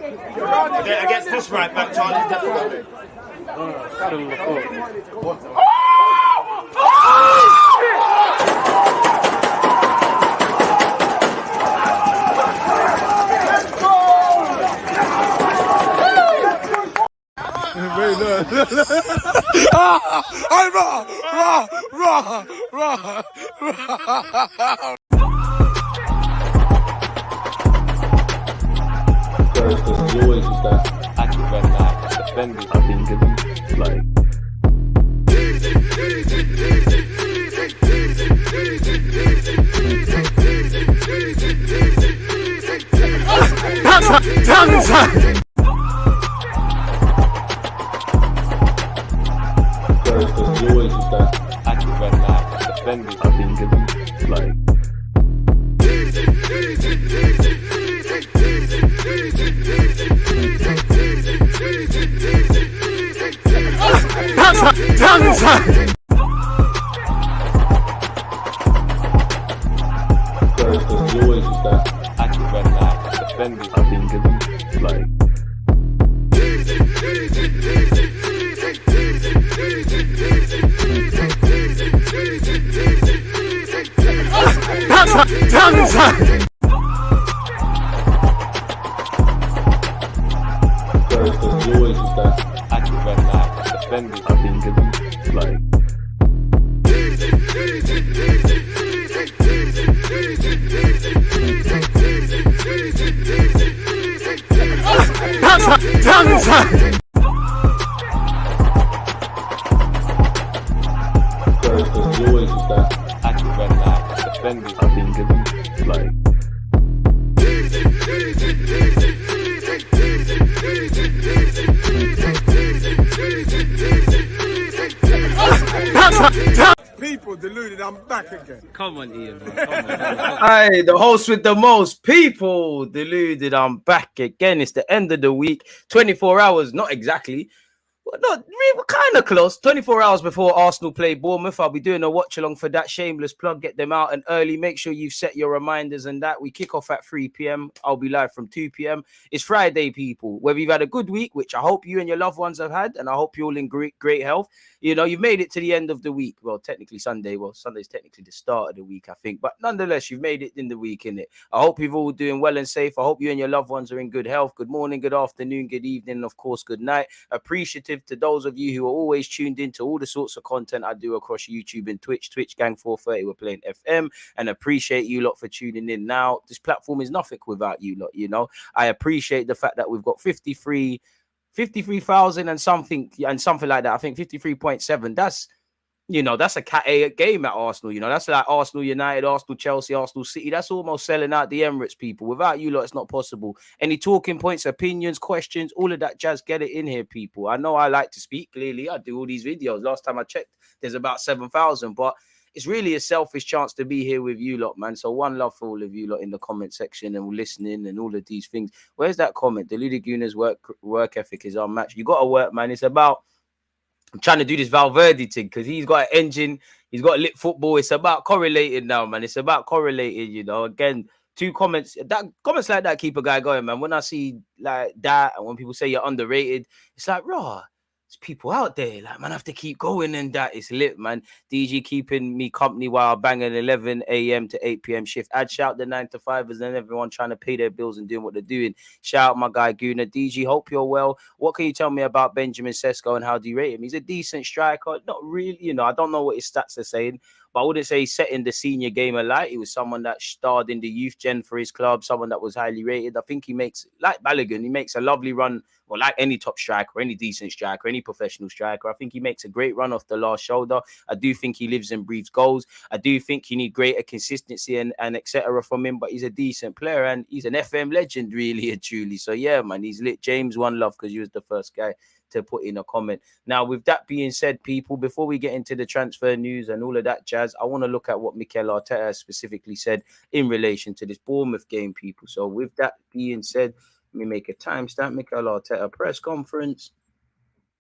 Yeah, against this right back, Charlie's definitely. Because you always use that active and that defending. I think it's like. Because you always use that active and that defending. I think it's like. Because you always use that active and that defending. I think it's like. Because you always use that active and that defending. I think it's like. Because you always use that active and that defending. I think it's like. People deluded, I'm back again. Come on, Ian. Hey, the host with the most people deluded. I'm back again. It's the end of the week. 24 hours, not exactly. Well, no, we're kind of close. 24 hours before Arsenal play Bournemouth. I'll be doing a watch along for that. Shameless plug. Get them out and early. Make sure you've set your reminders and that. We kick off at 3 p.m. I'll be live from 2 p.m. It's Friday, people. Whether you've had a good week, which I hope you and your loved ones have had, and I hope you're all in great health. You know, you've made it to the end of the week. Well, technically Sunday. Well, Sunday's technically the start of the week, I think. But nonetheless, you've made it in the week, innit? I hope you're all doing well and safe. I hope you and your loved ones are in good health. Good morning, good afternoon, good evening, and of course, good night. Appreciative to those of you who are always tuned into all the sorts of content I do across YouTube and Twitch Gang 430. We're playing FM, and appreciate you lot for tuning in. Now, this platform is nothing without you lot, you know. I appreciate the fact that we've got 53,000 and something like that. I think 53.7. That's, you know, that's a Cat A game at Arsenal. You know, that's like Arsenal United, Arsenal Chelsea, Arsenal City. That's almost selling out the Emirates, people. Without you lot, it's not possible. Any talking points, opinions, questions, all of that jazz, get it in here, people. I know I like to speak. Clearly, I do all these videos. Last time I checked, there's about 7,000, but it's really a selfish chance to be here with you lot, man. So one love for all of you lot in the comment section and listening and all of these things. Where's that comment? The Ludiguners work ethic is unmatched. You got to work, man. It's about, I'm trying to do this Valverde thing because he's got an engine. He's got lit football. It's about correlated now, man. It's about correlated, you know. Again, comments like that keep a guy going, man. When I see like that and when people say you're underrated, it's like, raw. There's people out there, like, man, I have to keep going and that is lit, man. DG keeping me company while I bang an 11 a.m. to 8 p.m. shift. I'd shout the 9-to-5ers and everyone trying to pay their bills and doing what they're doing. Shout out my guy Guna. DG, hope you're well. What can you tell me about Benjamin Sesko and how do you rate him? He's a decent striker. Not really, you know, I don't know what his stats are saying, but I wouldn't say he's setting the senior game alight. He was someone that starred in the youth gen for his club, someone that was highly rated. I think he makes, like Balogun, he makes a lovely run, or like any top striker, any decent striker, any professional striker. I think he makes a great run off the last shoulder. I do think he lives and breathes goals. I do think you need greater consistency and etc. from him, but he's a decent player and he's an FM legend, really and truly. So yeah, man, he's lit. James, one love, because you was the first guy to put in a comment. Now, with that being said, people, before we get into the transfer news and all of that jazz, I want to look at what Mikel Arteta specifically said in relation to this Bournemouth game, people. So with that being said, let me make a timestamp. Mikel Arteta press conference.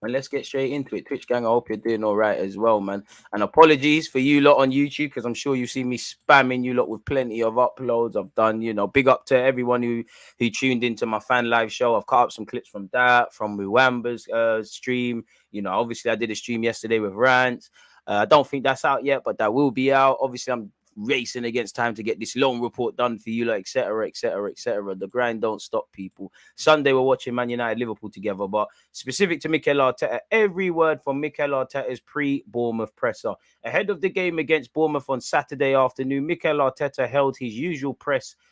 And let's get straight into it. Twitch gang, I hope you're doing all right as well, man. And apologies for you lot on YouTube, because I'm sure you see me spamming you lot with plenty of uploads. I've done, big up to everyone who tuned into my fan live show. I've cut up some clips from that, from Muamba's stream. Obviously I did a stream yesterday with Rant. I don't think that's out yet, but that will be out. Obviously, I'm racing against time to get this loan report done for you, like etc., etc., etc. The grind don't stop, people. Sunday we're watching Man United Liverpool together, but specific to Mikel Arteta, every word from Mikel Arteta's pre-Bournemouth presser ahead of the game against Bournemouth on Saturday afternoon. Mikel Arteta held his usual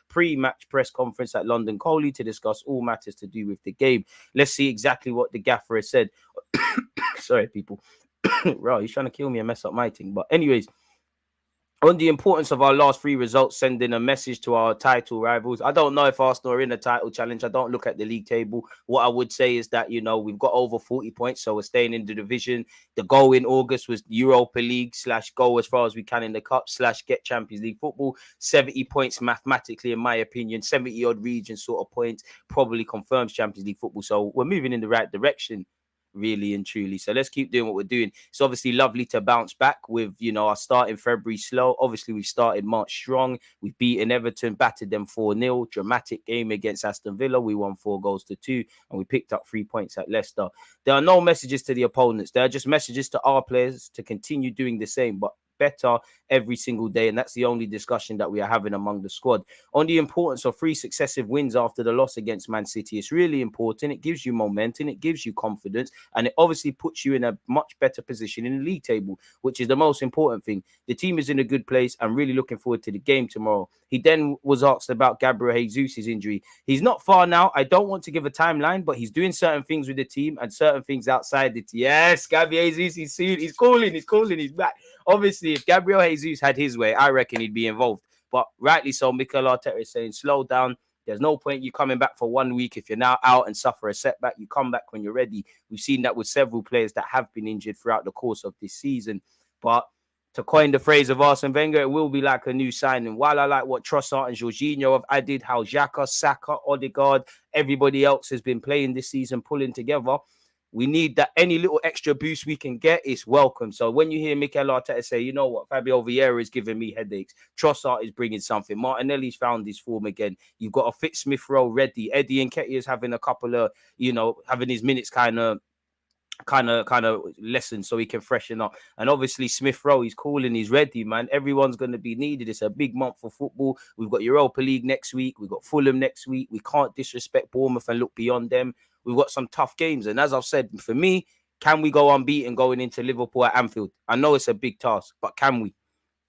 pre-match press conference at London Coley to discuss all matters to do with the game. Let's see exactly what the gaffer has said. Sorry, people. Right, he's trying to kill me and mess up my thing. But anyways, on the importance of our last 3 results, sending a message to our title rivals. I don't know if Arsenal are in a title challenge. I don't look at the league table. What I would say is that, we've got over 40 points, so we're staying in the division. The goal in August was Europa League / go as far as we can in the cup / get Champions League football. 70 points mathematically, in my opinion, 70 odd region sort of points probably confirms Champions League football. So we're moving in the right direction, really and truly. So let's keep doing what we're doing. It's obviously lovely to bounce back with, our start in February slow. Obviously, we started March strong. We've beaten Everton, battered them 4-0. Dramatic game against Aston Villa. We won 4-2, and we picked up 3 points at Leicester. There are no messages to the opponents. There are just messages to our players to continue doing the same, but better every single day, and that's the only discussion that we are having among the squad. On the importance of 3 successive wins after the loss against Man City, it's really important. It gives you momentum, it gives you confidence, and it obviously puts you in a much better position in the league table, which is the most important thing. The team is in a good place. I'm really looking forward to the game tomorrow. He then was asked about Gabriel Jesus' injury. He's not far now. I don't want to give a timeline, but he's doing certain things with the team and certain things outside it. Yes, Gabriel Jesus, he's calling, he's back. Obviously, if Gabriel Jesus had his way, I reckon he'd be involved. But rightly so, Mikel Arteta is saying, slow down. There's no point you coming back for 1 week. If you're now out and suffer a setback, you come back when you're ready. We've seen that with several players that have been injured throughout the course of this season. But to coin the phrase of Arsene Wenger, it will be like a new signing. While I like what Trossard and Jorginho have added, how Xhaka, Saka, Odegaard, everybody else has been playing this season, pulling together, we need that. Any little extra boost we can get is welcome. So when you hear Mikel Arteta say, you know what, Fabio Vieira is giving me headaches, Trossard is bringing something, Martinelli's found his form again, you've got a fit Smith Rowe ready, Eddie Nketiah is having a couple of, having his minutes kind of lessons so he can freshen up. And obviously Smith Rowe, he's calling, he's ready, man. Everyone's going to be needed. It's a big month for football. We've got Europa League next week. We've got Fulham next week. We can't disrespect Bournemouth and look beyond them. We've got some tough games. And as I've said, for me, can we go unbeaten going into Liverpool at Anfield? I know it's a big task, but can we?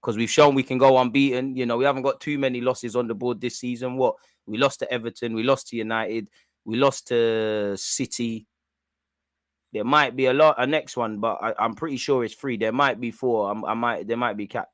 Because we've shown we can go unbeaten. We haven't got too many losses on the board this season. We lost to Everton. We lost to United. We lost to City. There might be a next one, but I'm pretty sure it's 3. There might be 4. There might be cap.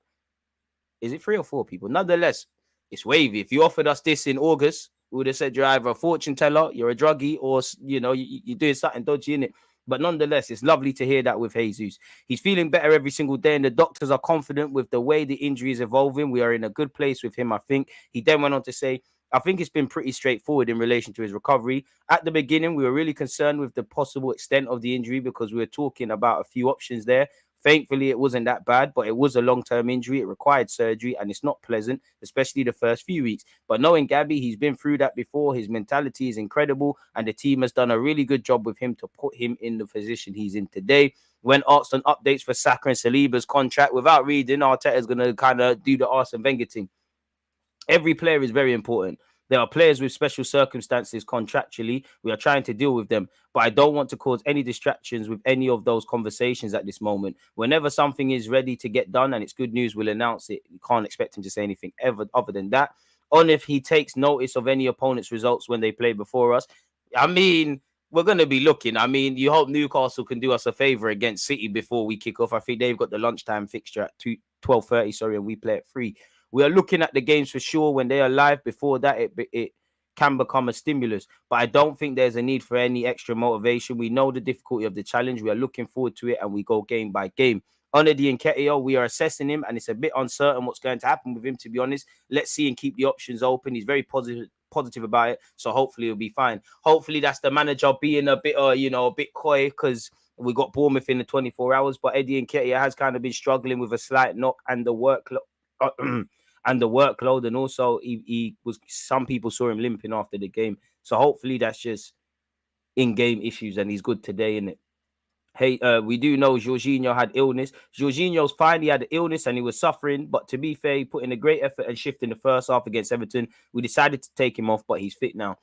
Is it 3 or 4 people? Nonetheless, it's wavy. If you offered us this in August, we would have said you're either a fortune teller, you're a druggie, or you're doing something dodgy in it. But nonetheless, it's lovely to hear that with Jesus. He's feeling better every single day, and the doctors are confident with the way the injury is evolving. We are in a good place with him, I think. He then went on to say, I think it's been pretty straightforward in relation to his recovery. At the beginning, we were really concerned with the possible extent of the injury because we were talking about a few options there. Thankfully, it wasn't that bad, but it was a long-term injury. It required surgery, and it's not pleasant, especially the first few weeks. But knowing Gabby, he's been through that before. His mentality is incredible, and the team has done a really good job with him to put him in the position he's in today. When asked on updates for Saka and Saliba's contract, without reading, Arteta is going to kind of do the Arsene Wenger thing. Every player is very important. There are players with special circumstances contractually. We are trying to deal with them. But I don't want to cause any distractions with any of those conversations at this moment. Whenever something is ready to get done and it's good news, we'll announce it. You can't expect him to say anything ever other than that. On if he takes notice of any opponent's results when they play before us. I mean, we're going to be looking. I mean, you hope Newcastle can do us a favour against City before we kick off. I think they've got the lunchtime fixture at 12:30, and we play at 3. We are looking at the games for sure when they are live. Before that, it can become a stimulus. But I don't think there's a need for any extra motivation. We know the difficulty of the challenge. We are looking forward to it, and we go game by game. On Eddie Nketiah, we are assessing him, and it's a bit uncertain what's going to happen with him, to be honest. Let's see and keep the options open. He's very positive about it, so hopefully he'll be fine. Hopefully that's the manager being a bit, a bit coy, because We got Bournemouth in the 24 hours, but Eddie Nketiah has kind of been struggling with a slight knock and the workload. And also he was. Some people saw him limping after the game, so hopefully that's just in-game issues, and he's good today, innit? Hey, we do know Jorginho had illness. Jorginho's fine. He had illness and he was suffering. But to be fair, he put in a great effort and shift in the first half against Everton. We decided to take him off, but he's fit now.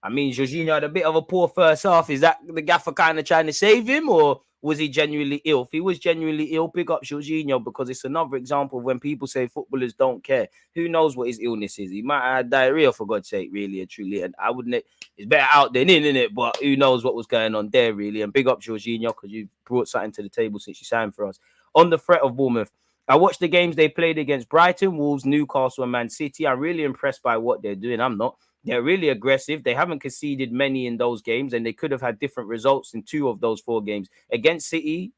I mean, Jorginho had a bit of a poor first half. Is that the gaffer kind of trying to save him, or was he genuinely ill? If he was genuinely ill, pick up Jorginho, because it's another example of when people say footballers don't care. Who knows what his illness is? He might have had diarrhea, for God's sake, really and truly. And I wouldn't. It's better out than in it? But who knows what was going on there, really? And big up Jorginho, because you brought something to the table since you signed for us. On the threat of Bournemouth, I watched the games they played against Brighton, Wolves, Newcastle, and Man City. I'm really impressed by what they're doing. I'm not. They're really aggressive. They haven't conceded many in those games, and they could have had different results in 2 of those 4 games. Against City,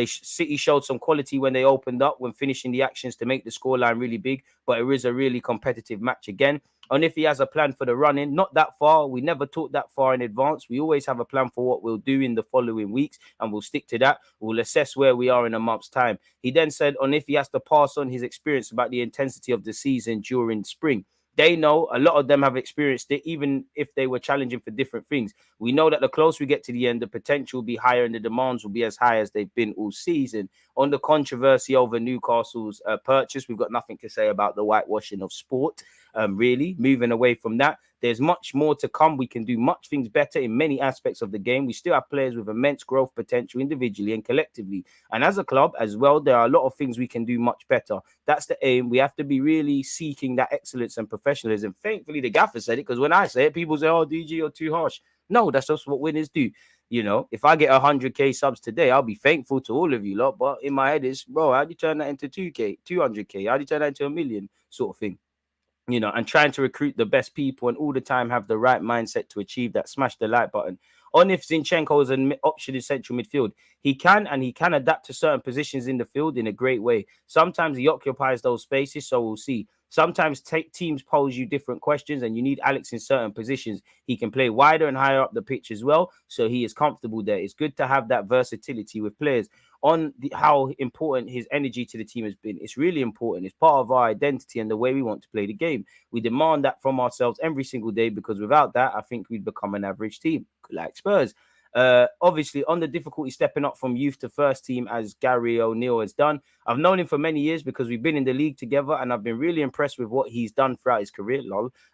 City showed some quality when they opened up, when finishing the actions to make the scoreline really big, but it is a really competitive match again. And if he has a plan for the run-in, not that far. We never talk that far in advance. We always have a plan for what we'll do in the following weeks, and we'll stick to that. We'll assess where we are in a month's time. He then said, on if he has to pass on his experience about the intensity of the season during spring. They know, a lot of them have experienced it, even if they were challenging for different things. We know that the closer we get to the end, the potential will be higher and the demands will be as high as they've been all season. On the controversy over Newcastle's purchase, we've got nothing to say about the whitewashing of sport, really. Moving away from that, there's much more to come. We can do much things better in many aspects of the game. We still have players with immense growth potential individually and collectively. And as a club as well, there are a lot of things we can do much better. That's the aim. We have to be really seeking that excellence and professionalism. Thankfully, the gaffer said it, because when I say it, people say, oh, DG, you're too harsh. No, that's just what winners do. You know, if I get 100K subs today, I'll be thankful to all of you lot. But in my head, it's, bro, how do you turn that into 2K, 200K? How do you turn that into 1 million sort of thing? You know, and trying to recruit the best people and all the time have the right mindset to achieve that. Smash the like button. On if Zinchenko is an option in central midfield, he can adapt to certain positions in the field in a great way. Sometimes he occupies those spaces, so we'll see. Sometimes teams pose you different questions and you need Alex in certain positions. He can play wider and higher up the pitch as well, so he is comfortable there. It's good to have that versatility with players. On how important his energy to the team has been, it's really important. It's part of our identity and the way we want to play the game. We demand that from ourselves every single day, because without that, I think we'd become an average team, like Spurs. Obviously, on the difficulty stepping up from youth to first team, as Gary O'Neill has done. I've known him for many years because we've been in the league together, and I've been really impressed with what he's done throughout his career,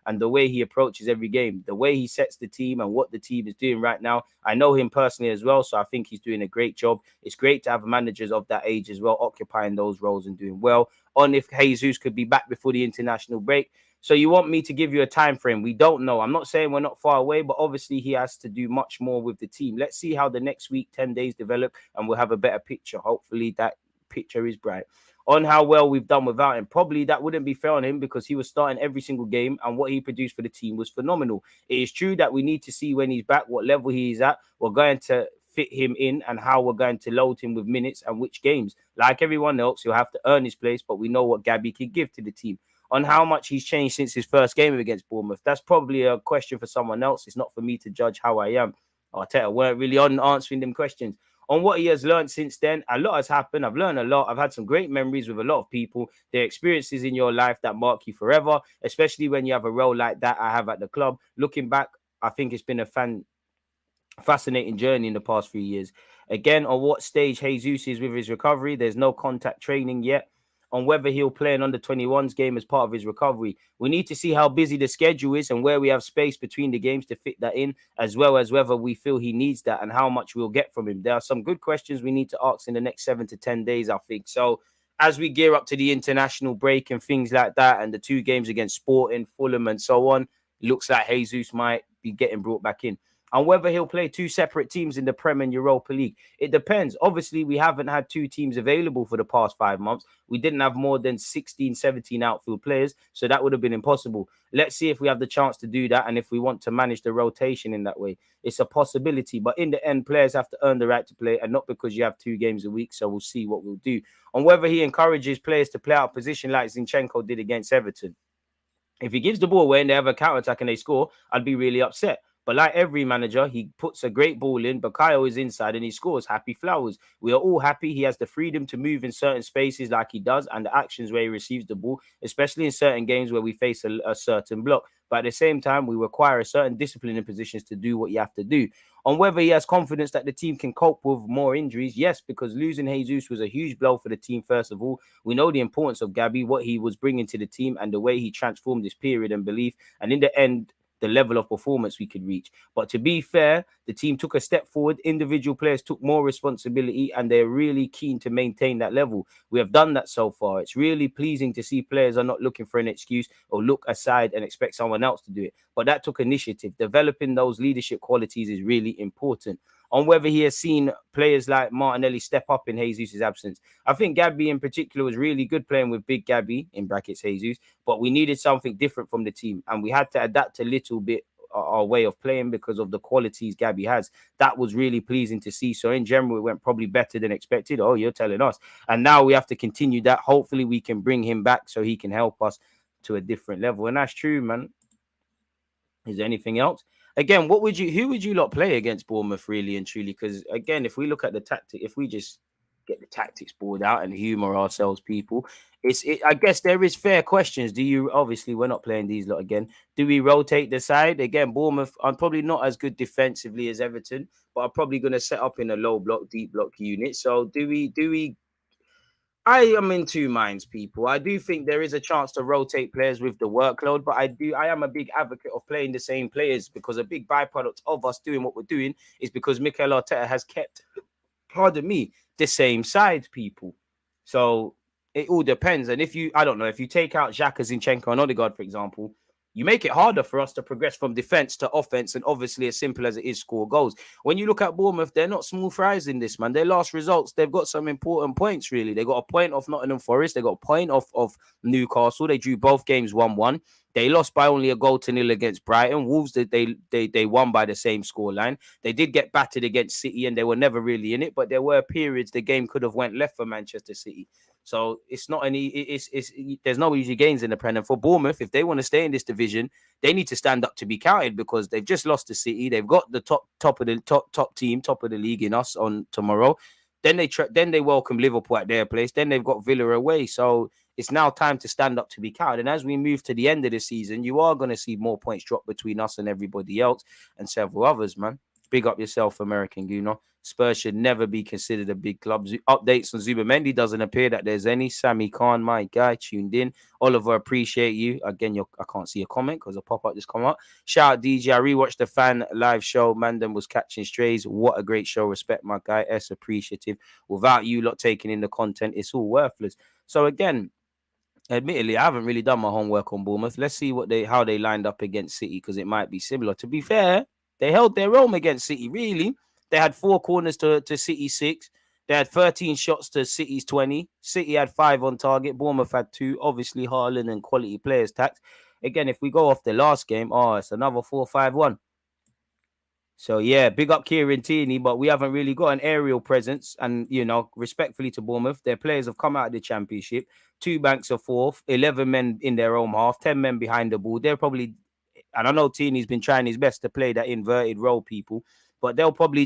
and the way he approaches every game, the way he sets the team and what the team is doing right now. I know him personally as well, so I think he's doing a great job. It's great to have managers of that age as well, occupying those roles and doing well. On if Jesus could be back before the international break. So you want me to give you a time frame? We don't know. I'm not saying we're not far away, but obviously he has to do much more with the team. Let's see how the next week, 10 days develop, and we'll have a better picture. Hopefully that picture is bright. On how well we've done without him, probably that wouldn't be fair on him, because he was starting every single game and what he produced for the team was phenomenal. It is true that we need to see when he's back, what level he is at. We're going to fit him in and how we're going to load him with minutes and which games. Like everyone else, he'll have to earn his place, but we know what Gabby can give to the team. On how much he's changed since his first game against Bournemouth, that's probably a question for someone else. It's not for me to judge how I am. Arteta weren't really on answering them questions. On what he has learned since then, a lot has happened. I've learned a lot. I've had some great memories with a lot of people. There are experiences in your life that mark you forever, especially when you have a role like that I have at the club. Looking back, I think it's been a fascinating journey in the past few years. Again, on what stage Jesus is with his recovery, there's no contact training yet. On whether he'll play an under-21s game as part of his recovery, we need to see how busy the schedule is and where we have space between the games to fit that in, as well as whether we feel he needs that and how much we'll get from him. There are some good questions we need to ask in the next 7 to 10 days, I think. So as we gear up to the international break and things like that, and the 2 games against Sporting, Fulham and so on, looks like Jesus might be getting brought back in. And whether he'll play 2 separate teams in the Prem and Europa League, it depends. Obviously, we haven't had 2 teams available for the past 5 months. We didn't have more than 16, 17 outfield players, so that would have been impossible. Let's see if we have the chance to do that and if we want to manage the rotation in that way. It's a possibility, but in the end, players have to earn the right to play, and not because you have 2 games a week, so we'll see what we'll do. On whether he encourages players to play out of position like Zinchenko did against Everton. If he gives the ball away and they have a counter-attack and they score, I'd be really upset. But like every manager, he puts a great ball in. Bukayo is inside and he scores. Happy flowers. We are all happy. He has the freedom to move in certain spaces like he does, and the actions where he receives the ball, especially in certain games where we face a certain block. But at the same time, we require a certain discipline in positions to do what you have to do. On whether he has confidence that the team can cope with more injuries, yes, because losing Jesus was a huge blow for the team. First of all, we know the importance of Gabby, what he was bringing to the team, and the way he transformed this period and belief. And in the end, the level of performance we could reach. But to be fair, the team took a step forward. Individual players took more responsibility and they're really keen to maintain that level. We have done that so far. It's really pleasing to see players are not looking for an excuse or look aside and expect someone else to do it. But that took initiative. Developing those leadership qualities is really important. On whether he has seen players like Martinelli step up in Jesus' absence. I think Gabby in particular was really good playing with Big Gabby, in brackets Jesus, but we needed something different from the team and we had to adapt a little bit our way of playing because of the qualities Gabby has. That was really pleasing to see. So in general, it went probably better than expected. Oh, you're telling us. And now we have to continue that. Hopefully we can bring him back so he can help us to a different level. And that's true, man. Is there anything else? Again, who would you lot play against Bournemouth, really and truly? Because again, if we look at the tactic, if we just get the tactics board out and humor ourselves, people, I guess there is fair questions. Obviously we're not playing these lot again. Do we rotate the side? Again, Bournemouth, I'm probably not as good defensively as Everton, but I'm probably going to set up in a low block, deep block unit. So do we I am in two minds, people. I do think there is a chance to rotate players with the workload, but I am a big advocate of playing the same players because a big byproduct of us doing what we're doing is because Mikel Arteta has kept, pardon me, the same side, people. So it all depends. And if you take out Xhaka, Zinchenko, and Odegaard, for example, you make it harder for us to progress from defense to offense. And obviously, as simple as it is, score goals. When you look at Bournemouth, they're not small fries in this, man. Their last results, they've got some important points, really. They got a point off Nottingham Forest. They got a point off of Newcastle. They drew both games 1-1. They lost by only a goal to nil against Brighton. Wolves, they won by the same scoreline. They did get battered against City, and they were never really in it. But there were periods the game could have went left for Manchester City. So it's not there's no easy gains in the Prem. And for Bournemouth, if they want to stay in this division, they need to stand up to be counted because they've just lost to City. They've got the top of the league in us on tomorrow. Then they welcome Liverpool at their place. Then they've got Villa away. So it's now time to stand up to be counted. And as we move to the end of the season, you are going to see more points drop between us and everybody else and several others, man. Big up yourself, American Gooner. Spurs should never be considered a big club. Updates on Zubamendi, doesn't appear that there's any. Sammy Khan, my guy, tuned in. Oliver, appreciate you. Again, I can't see a comment because a pop-up just come up. Shout out DJ. I rewatched the fan live show. Mandem was catching strays. What a great show. Respect, my guy. S appreciative. Without you lot taking in the content, it's all worthless. So again, admittedly, I haven't really done my homework on Bournemouth. Let's see how they lined up against City because it might be similar. To be fair, they held their own against City, really. They had 4 corners to City's 6. They had 13 shots to City's 20. City had 5 on target. Bournemouth had 2. Obviously, Haaland and quality players tax. Again, if we go off the last game, it's another 4-5-1. So, yeah, big up Kieran Tierney, but we haven't really got an aerial presence. And, respectfully to Bournemouth, their players have come out of the Championship. 2 banks of 4th, 11 men in their own half, 10 men behind the ball. They're probably, and I know Tierney's been trying his best to play that inverted role, people. But they'll probably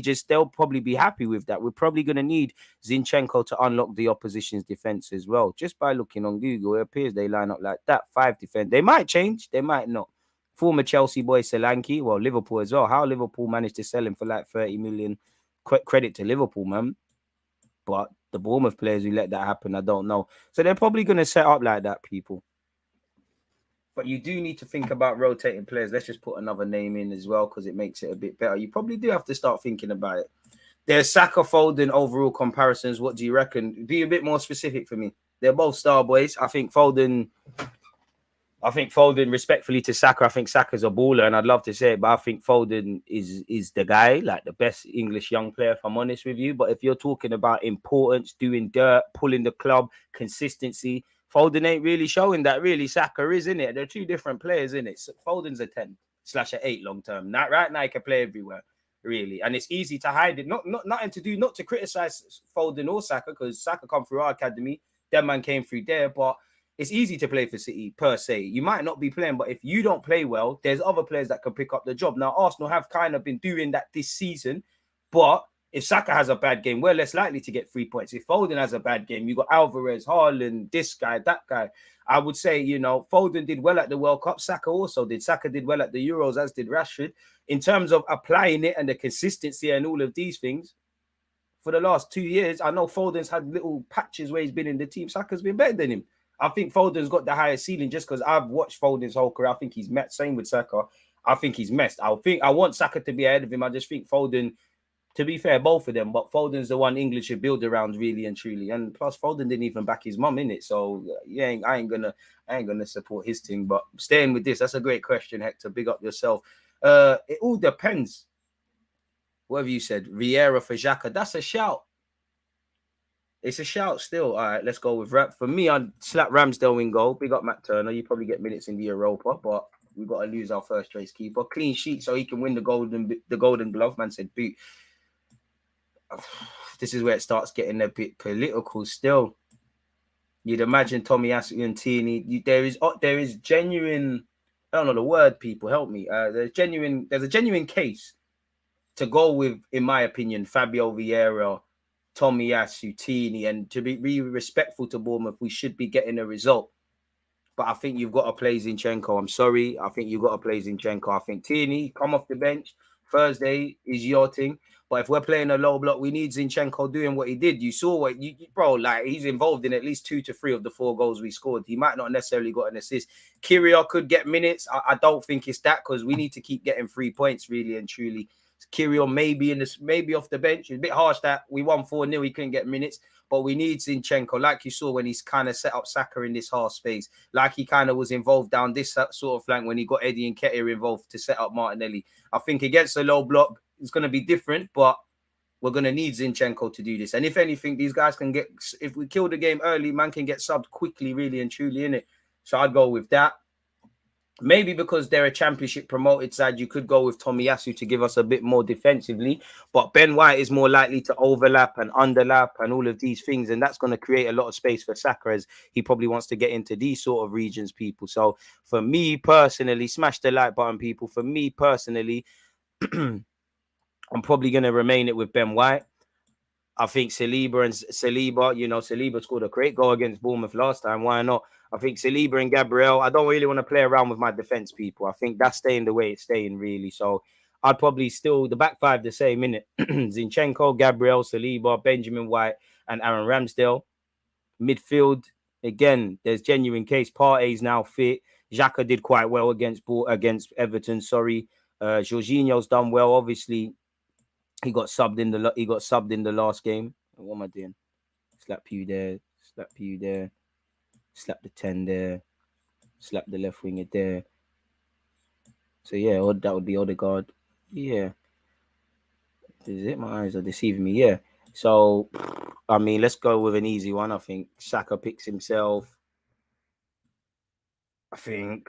be happy with that. We're probably going to need Zinchenko to unlock the opposition's defense as well. Just by looking on Google, it appears they line up like that. 5 defense. They might change. They might not. Former Chelsea boy Solanke, well, Liverpool as well. How Liverpool managed to sell him for like 30 million. Credit to Liverpool, man. But the Bournemouth players who let that happen, I don't know. So they're probably going to set up like that, people. But you do need to think about rotating players. Let's just put another name in as well because it makes it a bit better. You probably do have to start thinking about it. There's Saka, Foden overall comparisons. What do you reckon? Be a bit more specific for me. They're both star boys. I think Foden, respectfully to Saka, I think Saka's a baller and I'd love to say it, but I think Foden is the guy, like the best English young player, if I'm honest with you. But if you're talking about importance, doing dirt, pulling the club, consistency, Foden ain't really showing that. Really, Saka is, in it. They're 2 different players, in it. So Foden's a 10/8 long term. Right now, he can play everywhere, really, and it's easy to hide it. Nothing to do, not to criticize Foden or Saka, because Saka come through our academy. That man came through there, but it's easy to play for City per se. You might not be playing, but if you don't play well, there's other players that can pick up the job. Now, Arsenal have kind of been doing that this season, but if Saka has a bad game, we're less likely to get 3 points. If Foden has a bad game, you got Alvarez, Haaland, this guy, that guy. I would say, you know, Foden did well at the World Cup. Saka also did. Saka did well at the Euros, as did Rashford. In terms of applying it and the consistency and all of these things, for the last 2 years, I know Foden's had little patches where he's been in the team. Saka's been better than him. I think Foden's got the highest ceiling just because I've watched Foden's whole career. I think he's met. Same with Saka. I think he's messed. I want Saka to be ahead of him. I just think Foden, to be fair, both of them, but Foden's the one England should build around really and truly. And plus, Foden didn't even back his mum in it, so yeah, I ain't gonna support his thing. But staying with this, that's a great question, Hector. Big up yourself. It all depends. What have you said? Vieira for Xhaka. That's a shout. It's a shout still. All right, let's go with Rap. For me, I'd slap Ramsdale in goal. Big up Matt Turner. You probably get minutes in the Europa, but we've got to lose our first choice keeper. Clean sheet so he can win the golden glove. Man said boot. This is where it starts getting a bit political still. You'd imagine Tomiyasu and Tierney. There is genuine, I don't know the word, people, help me. There's a genuine case to go with, in my opinion, Fabio Vieira, Tomiyasu, Tierney, and to be respectful to Bournemouth, we should be getting a result. But I think you've got to play Zinchenko. I'm sorry. I think you've got to play Zinchenko. I think Tierney, come off the bench. Thursday is your thing. But if we're playing a low block, we need Zinchenko doing what he did. You saw what bro, like he's involved in at least 2 to 3 of the 4 goals we scored. He might not necessarily got an assist. Kyria could get minutes. I don't think it's that because we need to keep getting 3 points really and truly. Kyria maybe off the bench. It's a bit harsh that we won 4-0. He couldn't get minutes. But we need Zinchenko, like you saw when he's kind of set up Saka in this half space, like he kind of was involved down this sort of flank when he got Eddie and Nketiah involved to set up Martinelli. I think against a low block, it's going to be different, but we're going to need Zinchenko to do this. And if anything, these guys can get, if we kill the game early, man can get subbed quickly, really and truly, innit? So I'd go with that. Maybe because they're a championship promoted side, you could go with Tomiyasu to give us a bit more defensively. But Ben White is more likely to overlap and underlap and all of these things. And that's going to create a lot of space for Saka as he probably wants to get into these sort of regions, people. So for me personally, smash the like button, people. For me personally, I'm probably going to remain it with Ben White. I think Saliba, you know, Saliba scored a great goal against Bournemouth last time. Why not? I think Saliba and Gabriel, I don't really want to play around with my defense, people. I think that's staying the way it's staying, really. So I'd probably still, the back five the same, innit? Zinchenko, Gabriel, Saliba, Benjamin White, and Aaron Ramsdale. Midfield, again, there's genuine case. Partey's now fit. Xhaka did quite well against Everton, Jorginho's done well, obviously. He got subbed in the last game. What am I doing? Slap you there. Slap the 10 there. Slap the left winger there. So yeah, that would be Odegaard. Yeah. Is it? My eyes are deceiving me. Yeah. So I mean, let's go with an easy one. I think Saka picks himself. I think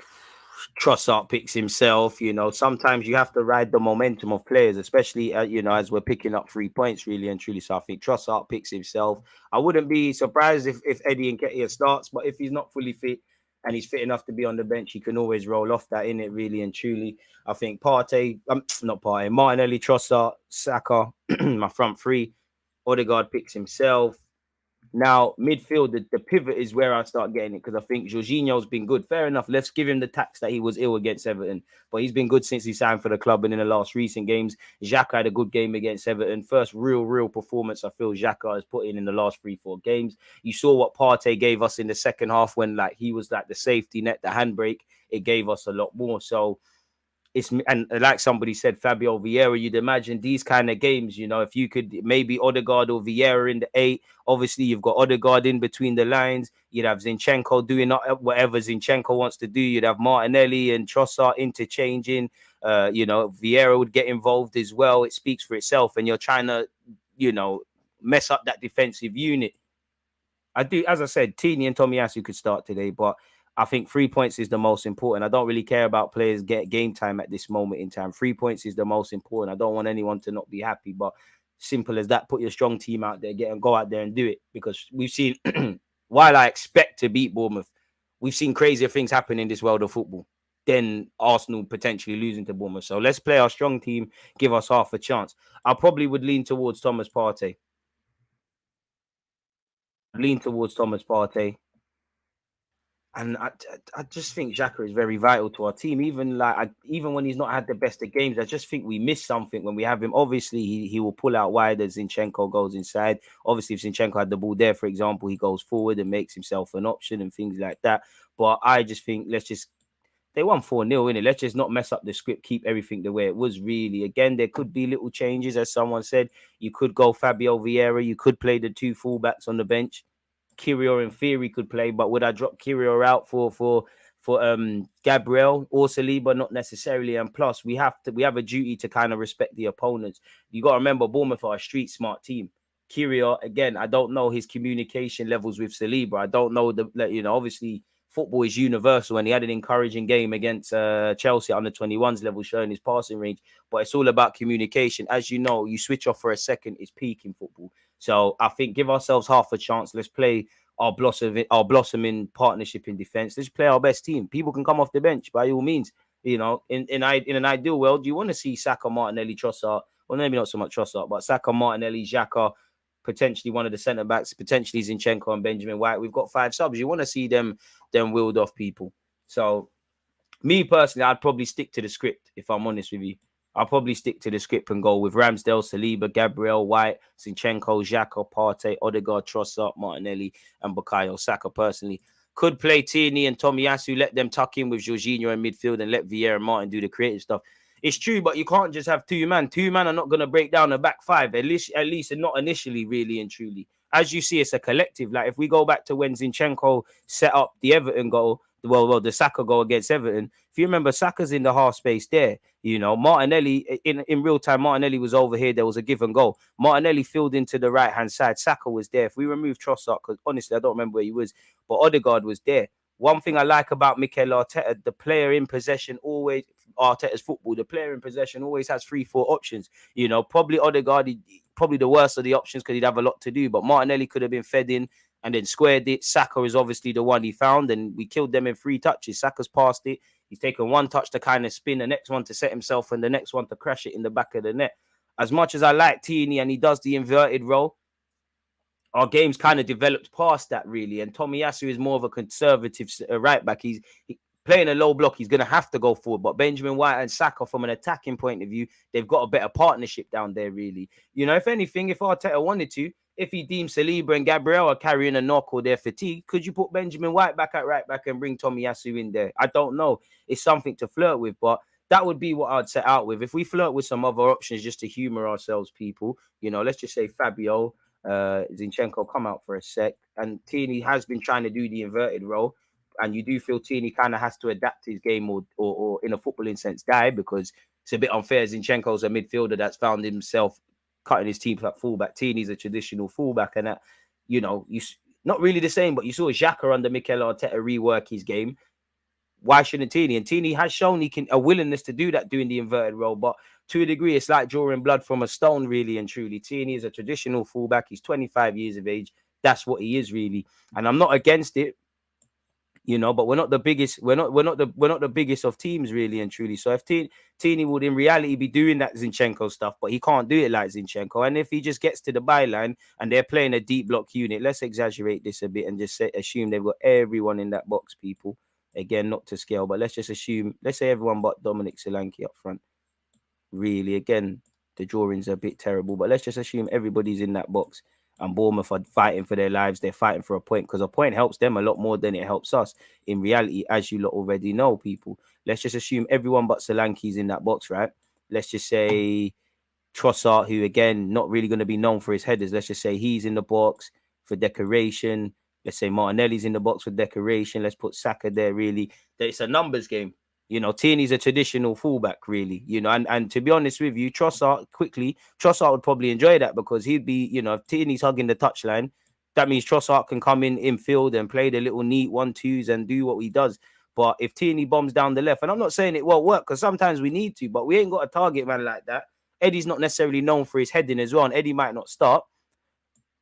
Trossard picks himself. You know, sometimes you have to ride the momentum of players, especially you know, as we're picking up 3 points, really and truly. So I think Trossard picks himself. I wouldn't be surprised if Eddie Nketiah starts, but if he's not fully fit and he's fit enough to be on the bench, he can always roll off that, in it, really and truly. I think Martinelli, Trossard, Saka, my front three. Odegaard picks himself. Now, midfield, the pivot is where I start getting it because I think Jorginho's been good. Fair enough. Let's give him the tax that he was ill against Everton. But he's been good since he signed for the club and in the last recent games. Xhaka had a good game against Everton. First real performance I feel Xhaka has put in the last 3-4 games. You saw what Partey gave us in the second half when he was like the safety net, the handbrake. It gave us a lot more. So and like somebody said, Fabio Vieira, you'd imagine these kind of games, you know, if you could maybe Odegaard or Vieira in the 8, obviously you've got Odegaard in between the lines. You'd have Zinchenko doing whatever Zinchenko wants to do. You'd have Martinelli and Trossard interchanging. You know, Vieira would get involved as well. It speaks for itself. And you're trying to, you know, mess up that defensive unit. I do, as I said, Tierney and Tomiyasu could start today, but I think 3 points is the most important. I don't really care about players get game time at this moment in time. 3 points is the most important. I don't want anyone to not be happy, but simple as that. Put your strong team out there, go out there and do it. Because we've seen, while I expect to beat Bournemouth, we've seen crazier things happen in this world of football than Arsenal potentially losing to Bournemouth. So let's play our strong team, give us half a chance. I probably would lean towards Thomas Partey. And I just think Xhaka is very vital to our team. Even when he's not had the best of games, I just think we miss something when we have him. Obviously, he will pull out wide as Zinchenko goes inside. Obviously, if Zinchenko had the ball there, for example, he goes forward and makes himself an option and things like that. But I just think they won 4-0, innit? Let's just not mess up the script, keep everything the way it was, really. Again, there could be little changes, as someone said. You could go Fabio Vieira. You could play the 2 fullbacks on the bench. Kiwior in theory could play, but would I drop Kiwior out for Gabriel or Saliba? Not necessarily. And plus, we have a duty to kind of respect the opponents. You got to remember, Bournemouth are a street smart team. Kiwior, again, I don't know his communication levels with Saliba. I don't know obviously football is universal, and he had an encouraging game against Chelsea under 21s level, showing his passing range. But it's all about communication. As you know, you switch off for a second, it's peak in football. So I think give ourselves half a chance. Let's play our blossoming partnership in defense. Let's play our best team. People can come off the bench by all means. In an ideal world, you want to see Saka, Martinelli, Trossard. Well, maybe not so much Trossard, but Saka, Martinelli, Xhaka, potentially one of the centre backs, potentially Zinchenko and Benjamin White. We've got 5 subs. You want to see them wheeled off people. So me personally, I'd probably stick to the script if I'm honest with you. I'll probably stick to the script and go with Ramsdale, Saliba, Gabriel, White, Zinchenko, Xhaka, Partey, Odegaard, Trossard, Martinelli, and Bukayo Saka. Personally, could play Tierney and Tomiyasu, let them tuck in with Jorginho in midfield and let Vieira and Martin do the creative stuff. It's true, but you can't just have 2 man. 2 man are not going to break down a back 5, at least, and not initially, really and truly. As you see, it's a collective. Like if we go back to when Zinchenko set up the Everton goal, the Saka goal against Everton. If you remember, Saka's in the half space there. Martinelli, in real time, Martinelli was over here. There was a give and go. Martinelli filled into the right-hand side. Saka was there. If we remove Trossard, because honestly, I don't remember where he was, but Odegaard was there. One thing I like about Mikel Arteta, the player in possession always, Arteta's football, the player in possession always has 3-4 options. Probably Odegaard, probably the worst of the options because he'd have a lot to do, but Martinelli could have been fed in and then squared it. Saka is obviously the one he found, and we killed them in 3 touches. Saka's passed it. He's taken 1 touch to kind of spin, the next one to set himself, and the next one to crash it in the back of the net. As much as I like Tierney and he does the inverted role, our game's kind of developed past that, really. And Tomiyasu is more of a conservative right back. He playing a low block, he's going to have to go forward. But Benjamin White and Saka, from an attacking point of view, they've got a better partnership down there, really. If anything, if Arteta wanted to, if he deems Saliba and Gabriel are carrying a knock or they're fatigued, could you put Benjamin White back at right back and bring Tomiyasu in there? I don't know. It's something to flirt with, but that would be what I'd set out with. If we flirt with some other options just to humour ourselves, people, let's just say Fabio, Zinchenko come out for a sec, and Tierney has been trying to do the inverted role, and you do feel Tierney kind of has to adapt his game or in a footballing sense die, because it's a bit unfair. Zinchenko's a midfielder that's found himself cutting his teeth at fullback. Tierney's a traditional fullback, and that you not really the same, but you saw Xhaka under Mikel Arteta rework his game. Why shouldn't Tierney? And Tierney has shown a willingness to do that, doing the inverted role. But to a degree, it's like drawing blood from a stone, really and truly. Tierney is a traditional fullback. He's 25 years of age. That's what he is, really. And I'm not against it, but we're not the biggest. We're not the biggest of teams, really and truly. So if Tierney would in reality be doing that Zinchenko stuff, but he can't do it like Zinchenko. And if he just gets to the byline and they're playing a deep block unit, let's exaggerate this a bit and just assume they've got everyone in that box, people. Again, not to scale, but let's just assume, let's say everyone but Dominic Solanke up front. Really, again, the drawings are a bit terrible, but let's just assume everybody's in that box and Bournemouth are fighting for their lives. They're fighting for a point, because a point helps them a lot more than it helps us. In reality, as you lot already know, people, let's just assume everyone but Solanke's in that box, right? Let's just say Trossard, who, again, not really going to be known for his headers. Let's just say he's in the box for decoration. Let's say Martinelli's in the box for decoration. Let's put Saka there, really. It's a numbers game. Tierney's a traditional fullback, really. And to be honest with you, Trossard would probably enjoy that, because he'd be, if Tierney's hugging the touchline, that means Trossard can come in field and play the little neat 1-2s and do what he does. But if Tierney bombs down the left, and I'm not saying it won't work, because sometimes we need to, but we ain't got a target man like that. Eddie's not necessarily known for his heading as well, and Eddie might not start.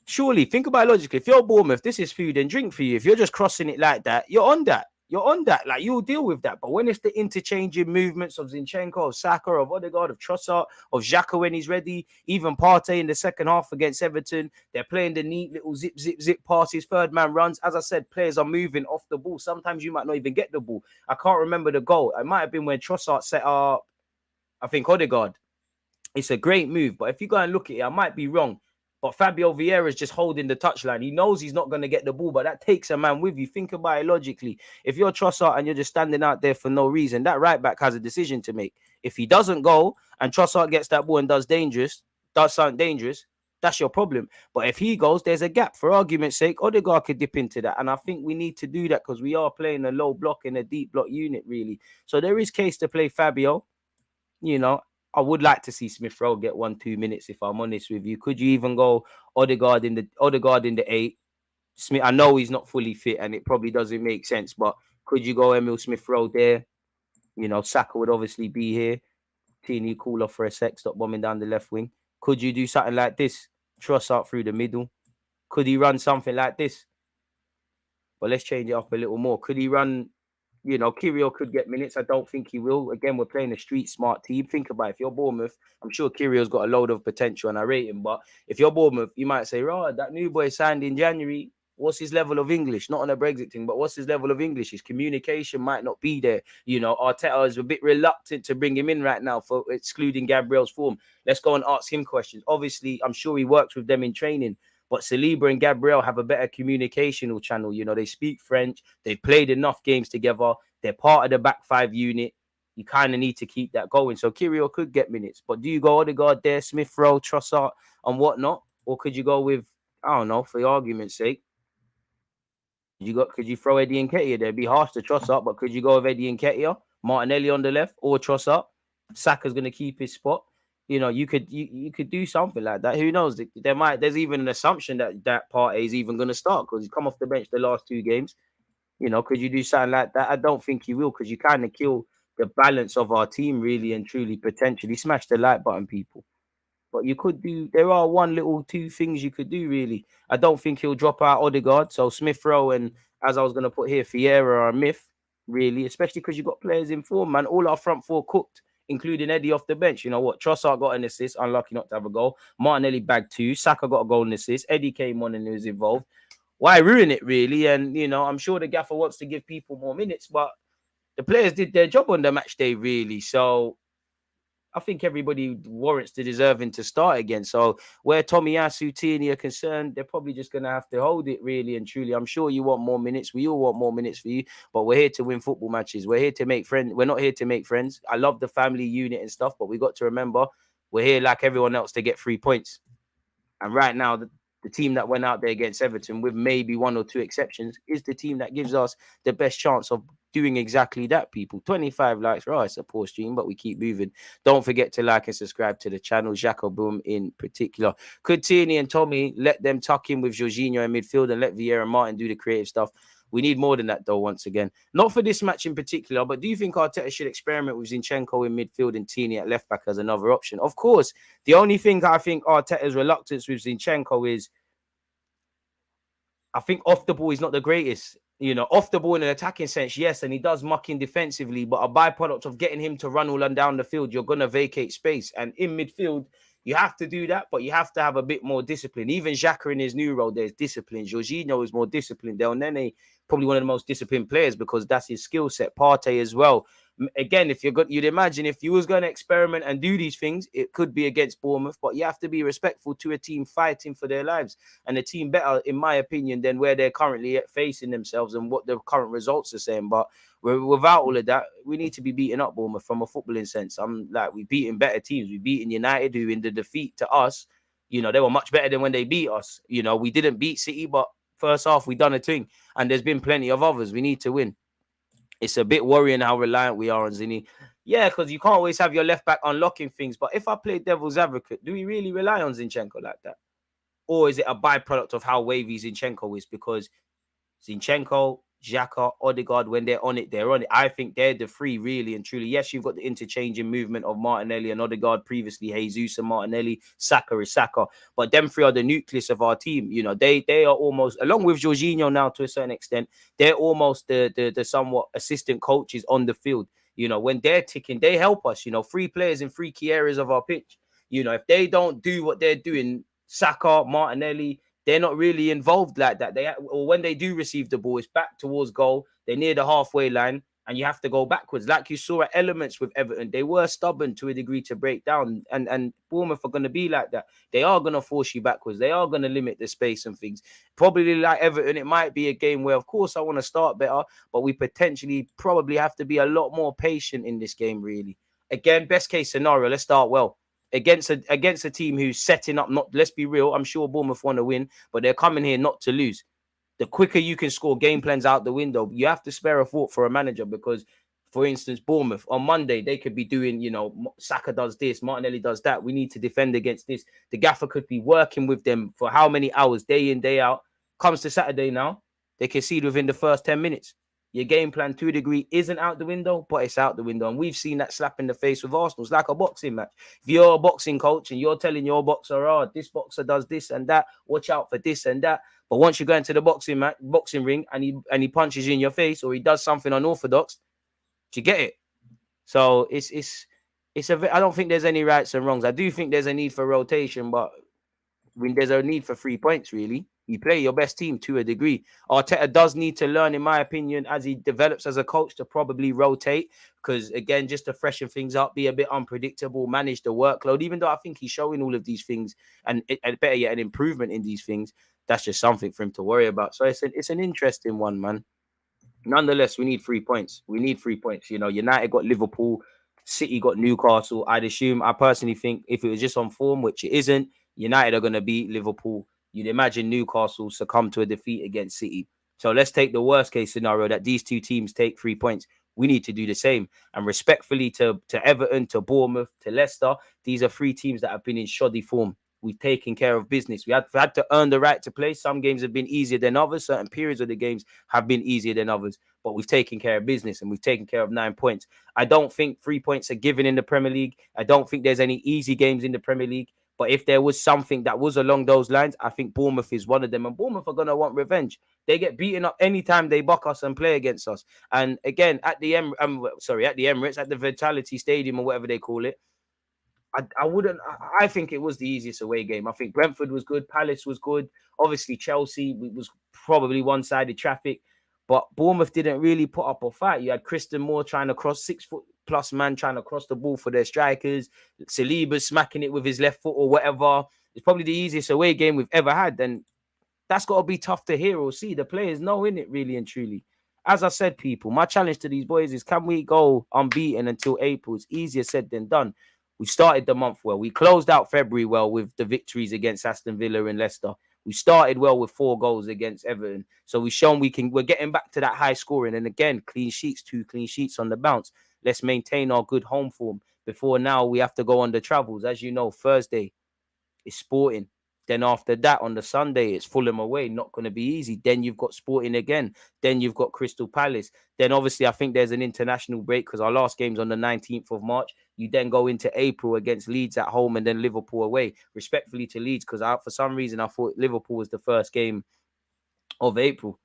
Surely, think about it logically. If you're Bournemouth, this is food and drink for you. If you're just crossing it like that, you're on that. You're on that. Like, you'll deal with that. But when it's the interchanging movements of Zinchenko, of Saka, of Odegaard, of Trossard, of Xhaka when he's ready, even Partey in the second half against Everton, they're playing the neat little zip, zip, zip passes, third man runs. As I said, players are moving off the ball. Sometimes you might not even get the ball. I can't remember the goal. It might have been when Trossard set up, I think, Odegaard. It's a great move. But if you go and look at it, I might be wrong. But Fabio Vieira is just holding the touchline. He knows he's not going to get the ball, but that takes a man with you. Think about it logically. If you're Trossard and you're just standing out there for no reason, that right back has a decision to make. If he doesn't go and Trossard gets that ball and does something dangerous, that's your problem. But if he goes, there's a gap. For argument's sake, Odegaard could dip into that. And I think we need to do that because we are playing a low block and a deep block unit, really. So there is case to play Fabio. You know, I would like to see Smith Rowe get 1-2 minutes, if I'm honest with you. Could you even go Odegaard in the 8? Smith, I know he's not fully fit and it probably doesn't make sense, but could you go Emil Smith Rowe there? You know, Saka would obviously be here. Tierney cool off for a sec, stop bombing down the left wing. Could you do something like this? Trossard through the middle. Could he run something like this? But let's change it up a little more. Could he run? You know, Kyrgios could get minutes. I don't think he will. Again, we're playing a street smart team. Think about it. If you're Bournemouth, I'm sure Kyrgios got a load of potential and I rate him. But if you're Bournemouth, you might say, "Oh, that new boy signed in January. What's his level of English? Not on a Brexit thing, but what's his level of English? His communication might not be there. You know, Arteta is a bit reluctant to bring him in right now for excluding Gabriel's form. Let's go and ask him questions. Obviously, I'm sure he works with them in training. But Saliba and Gabriel have a better communicational channel. You know, they speak French. They've played enough games together. They're part of the back five unit. You kind of need to keep that going. So Kyrgios could get minutes. But do you go Odegaard there, Smith Rowe, Trossard, and whatnot? Or could you go with, I don't know, for the argument's sake, could you throw Eddie Nketiah there? It'd be harsh to Trossard, but could you go with Eddie Nketiah, Martinelli on the left, or Trossard? Saka's going to keep his spot. You know, you could do something like that. Who knows? There's even an assumption that Partey is even going to start because he's come off the bench the last 2 games. You know, could you do something like that? I don't think you will because you kind of kill the balance of our team really and truly potentially. Smash the like button, people. But you could do, there are 2 things you could do really. I don't think he'll drop out Odegaard. So Smith Rowe and, as I was going to put here, Vieira are a myth, really, especially because you've got players in form, man. All our front 4 cooked, including Eddie off the bench. You know what? Trossard got an assist, unlucky not to have a goal. Martinelli bagged 2. Saka got a goal and assist. Eddie came on and he was involved. Why ruin it, really? And, you know, I'm sure the gaffer wants to give people more minutes, but the players did their job on the match day, really. So I think everybody warrants the deserving to start again. So where Tomiyasu, Tierney are concerned, they're probably just going to have to hold it really and truly. I'm sure you want more minutes. We all want more minutes for you, but we're here to win football matches. We're here to make friends. We're not here to make friends. I love the family unit and stuff, but we got to remember we're here like everyone else to get 3 points. And right now, the team that went out there against Everton, with maybe 1 or 2 exceptions, is the team that gives us the best chance of doing exactly that, people. 25 likes, right? It's a poor stream, but we keep moving. Don't forget to like and subscribe to the channel, Xhaka Boom in particular. Could Tierney and Tommy let them tuck in with Jorginho in midfield and let Vieira and Martin do the creative stuff? We need more than that, though, once again. Not for this match in particular, but do you think Arteta should experiment with Zinchenko in midfield and Tierney at left back as another option? Of course. The only thing I think Arteta's reluctance with Zinchenko is, I think off the ball is not the greatest. You know, off the ball in an attacking sense, yes, and he does muck in defensively, but a byproduct of getting him to run all and down the field, you're going to vacate space. And in midfield, you have to do that, but you have to have a bit more discipline. Even Xhaka in his new role, there's discipline. Jorginho is more disciplined. Del Nene, probably one of the most disciplined players because that's his skill set. Partey as well. Again, if you're good, you'd imagine if you was going to experiment and do these things, it could be against Bournemouth, but you have to be respectful to a team fighting for their lives, and a team better, in my opinion, than where they're currently facing themselves and what the current results are saying. But without all of that, we need to be beating up Bournemouth from a footballing sense. I'm like, we've beaten better teams. We've beaten United, who in the defeat to us, you know, they were much better than when they beat us. You know, we didn't beat City, but first half we done a thing, and there's been plenty of others. We need to win. It's a bit worrying how reliant we are on Zini. Yeah, because you can't always have your left back unlocking things. But if I play devil's advocate, do we really rely on Zinchenko like that? Or is it a byproduct of how wavy Zinchenko is? Because Zinchenko Xhaka, Odegaard, when they're on it, they're on it. I think they're the three, really and truly. Yes, you've got the interchanging movement of Martinelli and Odegaard, previously Jesus and Martinelli, Saka is Saka. But them three are the nucleus of our team. You know, they are almost, along with Jorginho now to a certain extent, they're almost the somewhat assistant coaches on the field. You know, when they're ticking, they help us. You know, three players in three key areas of our pitch. You know, if they don't do what they're doing, Saka, Martinelli, they're not really involved like that. Or when they do receive the ball, it's back towards goal. They're near the halfway line, and you have to go backwards. Like you saw at Elements with Everton, they were stubborn to a degree to break down. And Bournemouth are going to be like that. They are going to force you backwards. They are going to limit the space and things. Probably like Everton, it might be a game where, of course, I want to start better, but we potentially probably have to be a lot more patient in this game, really. Again, best case scenario, let's start well. Against a team who's setting up, not, let's be real, I'm sure Bournemouth want to win, but they're coming here not to lose. The quicker you can score, game plans out the window. You have to spare a thought for a manager because, for instance, Bournemouth on Monday, they could be doing, you know, Saka does this, Martinelli does that. We need to defend against this. The gaffer could be working with them for how many hours, day in, day out. Comes to Saturday now, they concede within the first 10 minutes. Your game plan to a degree isn't out the window, but it's out the window. And we've seen that slap in the face with Arsenal. It's like a boxing match. If you're a boxing coach and you're telling your boxer, oh, this boxer does this and that, watch out for this and that. But once you go into the boxing ring and he punches you in your face or he does something unorthodox, do you get it? So I don't think there's any rights and wrongs. I do think there's a need for rotation, but when there's a need for 3 points, really. You play your best team to a degree. Arteta does need to learn, in my opinion, as he develops as a coach, to probably rotate. Because, again, just to freshen things up, be a bit unpredictable, manage the workload. Even though I think he's showing all of these things, and better yet, an improvement in these things, that's just something for him to worry about. So it's an interesting one, man. Nonetheless, we need 3 points. We need 3 points. You know, United got Liverpool, City got Newcastle. I personally think if it was just on form, which it isn't, United are going to beat Liverpool. You'd imagine Newcastle succumb to a defeat against City. So let's take the worst case scenario that these two teams take 3 points. We need to do the same. And respectfully to Everton, to Bournemouth, to Leicester, these are three teams that have been in shoddy form. We've taken care of business. We've had to earn the right to play. Some games have been easier than others. Certain periods of the games have been easier than others. But we've taken care of business and we've taken care of 9 points. I don't think 3 points are given in the Premier League. I don't think there's any easy games in the Premier League. But if there was something that was along those lines, I think Bournemouth is one of them. And Bournemouth are going to want revenge. They get beaten up anytime they buck us and play against us. And again, at the Emirates, at the Vitality Stadium or whatever they call it, I think it was the easiest away game. I think Brentford was good. Palace was good. Obviously, Chelsea was probably one-sided traffic. But Bournemouth didn't really put up a fight. You had Christian Moore trying to cross, 6 foot plus man trying to cross the ball for their strikers. Saliba smacking it with his left foot or whatever. It's probably the easiest away game we've ever had. And that's got to be tough to hear or see. The players know in it, really and truly. As I said, people, my challenge to these boys is, can we go unbeaten until April? It's easier said than done. We started the month well. We closed out February well with the victories against Aston Villa and Leicester. We started well with 4 goals against Everton. So we've shown we're getting back to that high scoring. And again, clean sheets, 2 clean sheets on the bounce. Let's maintain our good home form before now we have to go on the travels. As you know, Thursday is Sporting. Then after that, on the Sunday, it's Fulham away. Not going to be easy. Then you've got Sporting again. Then you've got Crystal Palace. Then obviously, I think there's an international break because our last game's on the 19th of March. You then go into April against Leeds at home and then Liverpool away. Respectfully to Leeds, because for some reason, I thought Liverpool was the first game of April.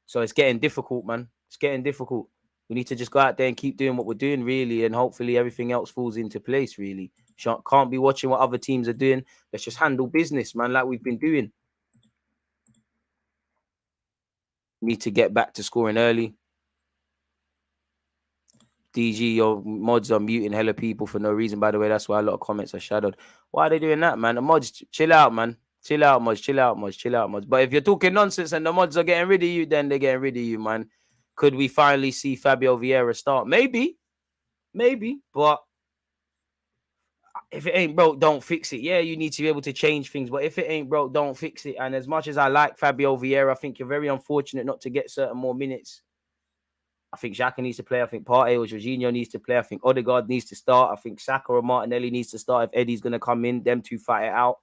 So it's getting difficult, man. It's getting difficult. We need to just go out there and keep doing what we're doing, really, and hopefully everything else falls into place, really. Can't be watching what other teams are doing. Let's just handle business, man, like we've been doing. Need to get back to scoring early. DG, your mods are muting hella people for no reason, by the way. That's why a lot of comments are shadowed. Why are they doing that, man? The mods, chill out, man. Chill out, mods. Chill out, mods. Chill out, mods. But if you're talking nonsense and the mods are getting rid of you, then they're getting rid of you, man. Could we finally see Fabio Vieira start? Maybe. But if it ain't broke, don't fix it. Yeah, you need to be able to change things. But if it ain't broke, don't fix it. And as much as I like Fabio Vieira, I think you're very unfortunate not to get certain more minutes. I think Xhaka needs to play. I think Partey or Jorginho needs to play. I think Odegaard needs to start. I think Saka or Martinelli needs to start if Eddie's going to come in. Them two fight it out.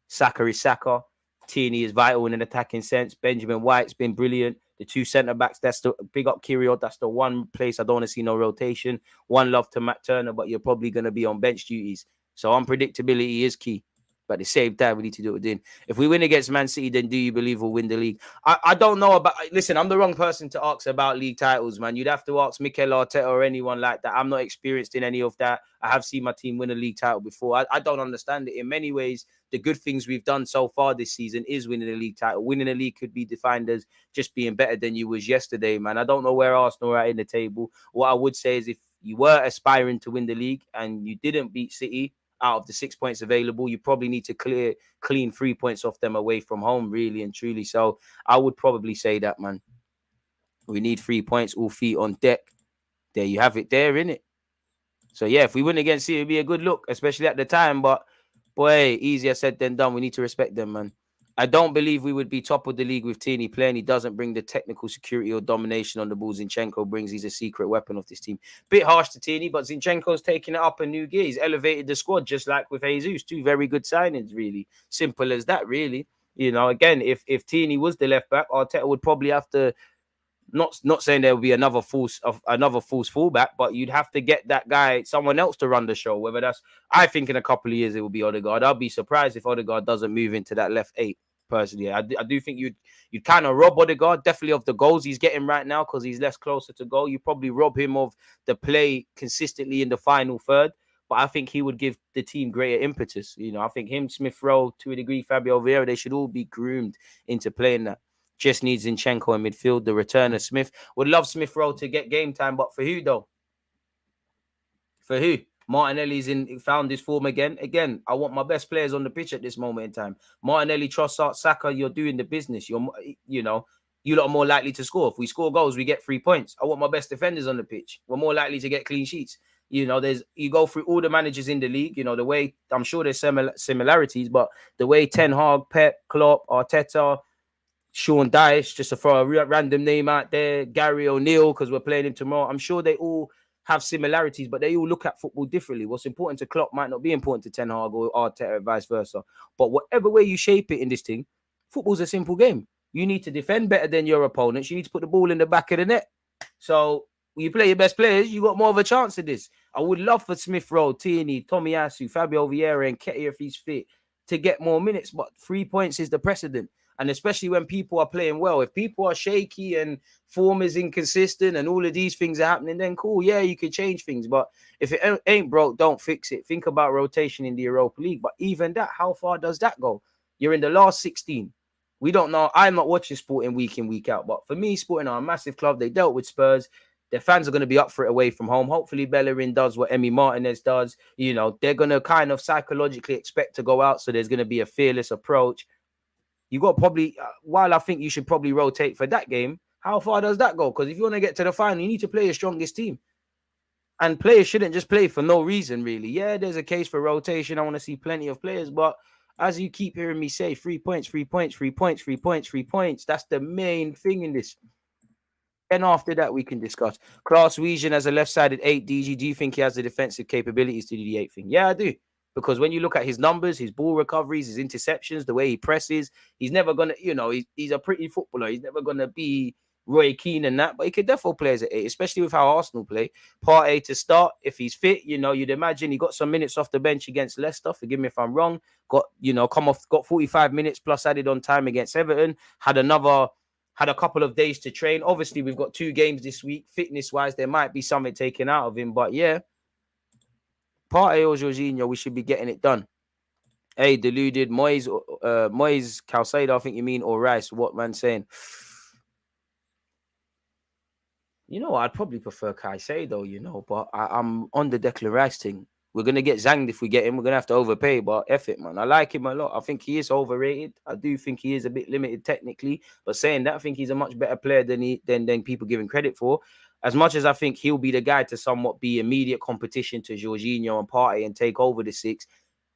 Saka is Saka. Tierney is vital in an attacking sense. Benjamin White's been brilliant. The two centre backs, that's the big up Kirill. That's the one place I don't want to see no rotation. One love to Matt Turner, but you're probably going to be on bench duties. So unpredictability is key. But at the same time, we need to do it within. If we win against Man City, then do you believe we'll win the league? I don't know about... Listen, I'm the wrong person to ask about league titles, man. You'd have to ask Mikel Arteta or anyone like that. I'm not experienced in any of that. I have seen my team win a league title before. I don't understand it. In many ways, the good things we've done so far this season is winning a league title. Winning a league could be defined as just being better than you was yesterday, man. I don't know where Arsenal are in the table. What I would say is if you were aspiring to win the league and you didn't beat City, out of the 6 points available, you probably need to clean 3 points off them away from home, really and truly. So I would probably say that, man. We need 3 points, all feet on deck. There you have it there, innit? So yeah, if we win against City, it'd be a good look, especially at the time. But boy, easier said than done. We need to respect them, man. I don't believe we would be top of the league with Tierney playing. He doesn't bring the technical security or domination on the ball Zinchenko brings. He's a secret weapon of this team. Bit harsh to Tierney, but Zinchenko's taking it up a new gear. He's elevated the squad just like with Jesus. Two very good signings, really. Simple as that, really. You know, again, if Tierney was the left back, Arteta would probably have to... Not saying there will be another false fullback, but you'd have to get that guy, someone else to run the show. Whether that's, I think in a couple of years it will be Odegaard. I'll be surprised if Odegaard doesn't move into that left 8. Personally, I do think you'd kind of rob Odegaard definitely of the goals he's getting right now because he's less closer to goal. You probably rob him of the play consistently in the final third. But I think he would give the team greater impetus. You know, I think him, Smith Rowe, to a degree, Fabio Vieira, they should all be groomed into playing that. Just needs Zinchenko in midfield. The return of Smith. Would love Smith Rowe to get game time, but for who though? For who? Martinelli's found his form again. Again, I want my best players on the pitch at this moment in time. Martinelli, Trossard, Saka, you're doing the business. You lot are more likely to score. If we score goals, we get 3 points. I want my best defenders on the pitch. We're more likely to get clean sheets. You know, you go through all the managers in the league. You know, the way, I'm sure there's similarities, but the way Ten Hag, Pep, Klopp, Arteta, Sean Dyche, just to throw a random name out there, Gary O'Neill, because we're playing him tomorrow. I'm sure they all have similarities, but they all look at football differently. What's important to Klopp might not be important to Ten Hag or Arteta, and vice versa. But whatever way you shape it in this thing, football's a simple game. You need to defend better than your opponents. You need to put the ball in the back of the net. So when you play your best players, you got more of a chance of this. I would love for Smith Rowe, Tierney, Tomiyasu, Fabio Vieira, and Ketia, if he's fit, to get more minutes. But 3 points is the precedent. And especially when people are playing well, if people are shaky and form is inconsistent and all of these things are happening, then cool, yeah, you can change things. But if it ain't broke, don't fix it. Think about rotation in the Europa League. But even that, how far does that go? You're in the last 16. We don't know. I'm not watching Sporting week in, week out. But for me, Sporting are a massive club. They dealt with Spurs. Their fans are going to be up for it away from home. Hopefully, Bellerin does what Emi Martinez does. You know, they're going to kind of psychologically expect to go out. So there's going to be a fearless approach. You got probably, while I think you should probably rotate for that game, how far does that go? Because if you want to get to the final, you need to play your strongest team. And players shouldn't just play for no reason, really. Yeah, there's a case for rotation. I want to see plenty of players. But as you keep hearing me say, 3 points, 3 points, 3 points, 3 points, 3 points. That's the main thing in this. And after that, we can discuss. Klaus Wiesen as a left-sided 8 DG. Do you think he has the defensive capabilities to do the 8 thing? Yeah, I do. Because when you look at his numbers, his ball recoveries, his interceptions, the way he presses, he's never going to, he's a pretty footballer. He's never going to be Roy Keane and that, but he could definitely play as an 8, especially with how Arsenal play. Partey to start, if he's fit, you'd imagine he got some minutes off the bench against Leicester. Forgive me if I'm wrong. Got 45 minutes plus added on time against Everton. Had a couple of days to train. Obviously, we've got 2 games this week. Fitness-wise, there might be something taken out of him, but yeah. Partey or Jorginho, we should be getting it done. Hey, deluded. Moyes Calcedo, I think you mean, or Rice. What man saying? You know, I'd probably prefer Caicedo, but I'm on the Declan Rice thing. We're going to get zanged if we get him. We're going to have to overpay, but F it, man. I like him a lot. I think he is overrated. I do think he is a bit limited technically, but saying that, I think he's a much better player than people giving credit for. As much as I think he'll be the guy to somewhat be immediate competition to Jorginho and Partey and take over the 6,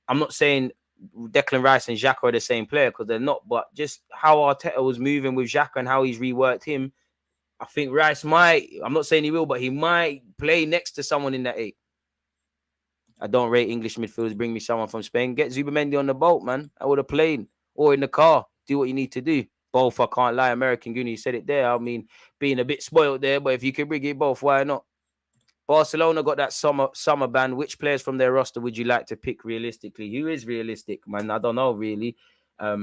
I'm not saying Declan Rice and Xhaka are the same player because they're not, but just how Arteta was moving with Xhaka and how he's reworked him, I think Rice might, I'm not saying he will, but he might play next to someone in that 8. I don't rate English midfielders. Bring me someone from Spain. Get Zubamendi on the boat, man. Or the plane or in the car. Do what you need to do. Both, I can't lie. American Goonie said it there. I mean, being a bit spoiled there, but if you can bring it both, why not? Barcelona got that summer ban. Which players from their roster would you like to pick realistically? Who is realistic, man? I don't know really. I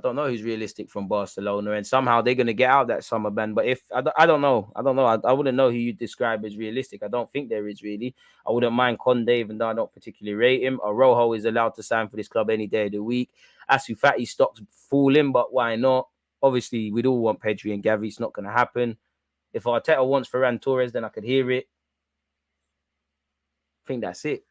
don't know who's realistic from Barcelona, and somehow they're gonna get out that summer ban. But if I don't know, I wouldn't know who you describe as realistic. I don't think there is really. I wouldn't mind Conde, even though I don't particularly rate him. Rojo is allowed to sign for this club any day of the week. Asu Fati stocks falling, but why not? Obviously, we'd all want Pedri and Gavi. It's not gonna happen. If Arteta wants Ferran Torres, then I could hear it. I think that's it.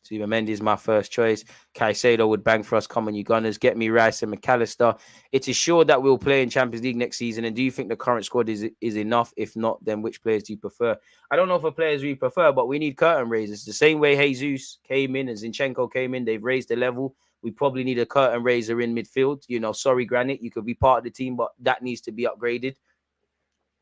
Zubimendi is my first choice. Caicedo would bang for us. Come on, you Gunners. Get me Rice and McAllister. It is sure that we'll play in Champions League next season. And do you think the current squad is enough? If not, then which players do you prefer? I don't know for players we prefer, but we need curtain raisers. The same way Jesus came in and Zinchenko came in, they've raised the level. We probably need a curtain raiser in midfield. You know, sorry, Granit, you could be part of the team, but that needs to be upgraded.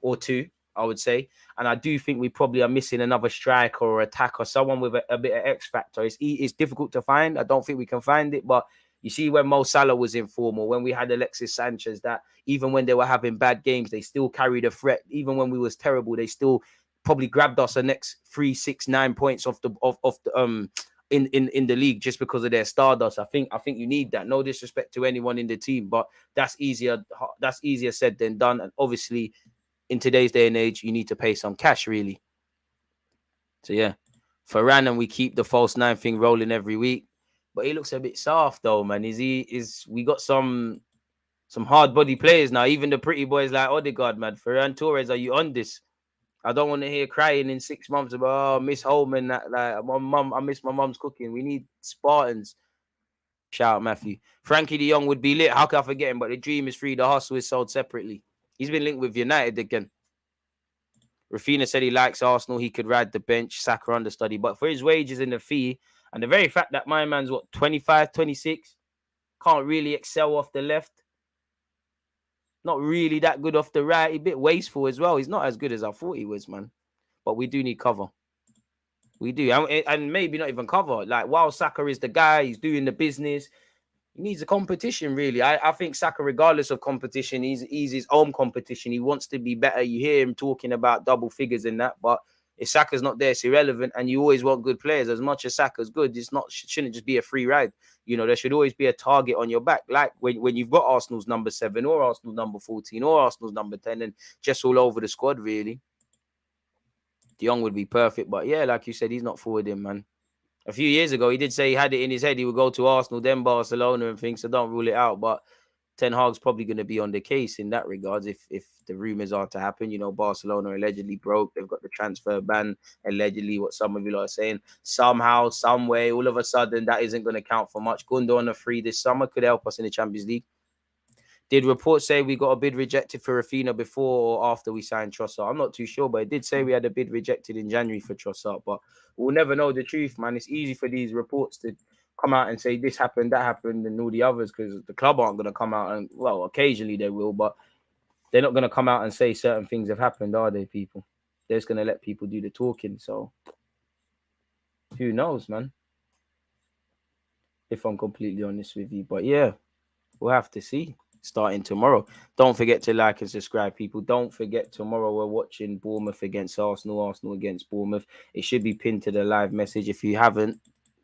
Or two, I would say. And I do think we probably are missing another striker or attacker, someone with a bit of X factor. It's difficult to find. I don't think we can find it. But you see, when Mo Salah was in form, or when we had Alexis Sanchez, that even when they were having bad games, they still carried a threat. Even when we was terrible, they still probably grabbed us the next 3, 6, 9 points off the in the league just because of their stardust. I think you need that. No disrespect to anyone in the team, but that's easier said than done. And obviously, in today's day and age, you need to pay some cash, really. So, yeah. Ferran, and we keep the false nine thing rolling every week. But he looks a bit soft, though, man. We got some hard body players now. Even the pretty boys like Odegaard, man. Ferran Torres, are you on this? I don't want to hear crying in 6 months about, oh, miss home and that. Like, my mum, I miss my mum's cooking. We need Spartans. Shout out, Matthew. Frankie de Jong would be lit. How can I forget him? But the dream is free. The hustle is sold separately. He's been linked with United again. Rafina said he likes Arsenal. He could ride the bench, Saka understudy. But for his wages and the fee, and the very fact that my man's, 25, 26, can't really excel off the left. Not really that good off the right. A bit wasteful as well. He's not as good as I thought he was, man. But we do need cover. We do. And maybe not even cover. Like, while Saka is the guy, he's doing the business. He needs a competition, really. I think Saka, regardless of competition, he's his own competition. He wants to be better. You hear him talking about double figures and that, but if Saka's not there, it's irrelevant. And you always want good players. As much as Saka's good, shouldn't just be a free ride. You know, there should always be a target on your back. Like when you've got Arsenal's number 7 or Arsenal's number 14 or Arsenal's number 10 and just all over the squad, really. De Jong would be perfect. But yeah, like you said, he's not forwarding, man. A few years ago, he did say he had it in his head he would go to Arsenal, then Barcelona and things, so don't rule it out. But Ten Hag's probably going to be on the case in that regards if the rumours are to happen. You know, Barcelona allegedly broke. They've got the transfer ban, allegedly, what some of you are saying. Somehow, some way, all of a sudden, that isn't going to count for much. Gundo on a free this summer could help us in the Champions League. Did reports say we got a bid rejected for Rafina before or after we signed Trossard? I'm not too sure, but it did say we had a bid rejected in January for Trossard. But we'll never know the truth, man. It's easy for these reports to come out and say this happened, that happened, and all the others, because the club aren't going to come out and, well, occasionally they will, but they're not going to come out and say certain things have happened, are they, people? They're just going to let people do the talking. So who knows, man? If I'm completely honest with you. But yeah, we'll have to see. Starting tomorrow. Don't forget to like and subscribe, people. Don't forget, tomorrow we're watching Bournemouth against Arsenal, Arsenal against Bournemouth. It should be pinned to the live message. If you haven't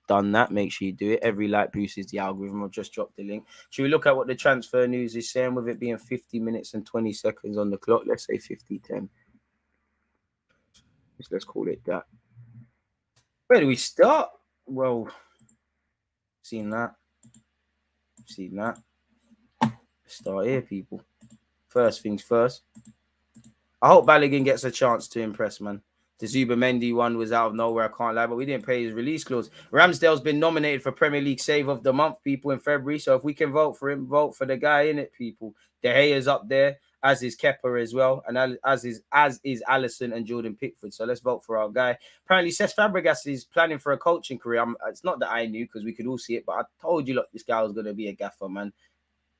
done that, make sure you do it. Every like boosts the algorithm. I'll just drop the link. Should we look at what the transfer news is saying, with it being 50 minutes and 20 seconds on the clock? Let's say 50-10. Let's call it that. Where do we start? Well, seen that. Start here, people. First things first. I hope Balogun gets a chance to impress, man. The Zubimendi one was out of nowhere, I can't lie, but we didn't pay his release clause. Ramsdale's been nominated for Premier League Save of the Month, people, in February. So if we can vote for him, vote for the guy, in it, people. De Gea's up there, as is Kepa as well, and as is Alisson and Jordan Pickford. So let's vote for our guy. Apparently, Cesc Fabregas is planning for a coaching career. It's not that I knew, because we could all see it, but I told you, look, this guy was going to be a gaffer, man.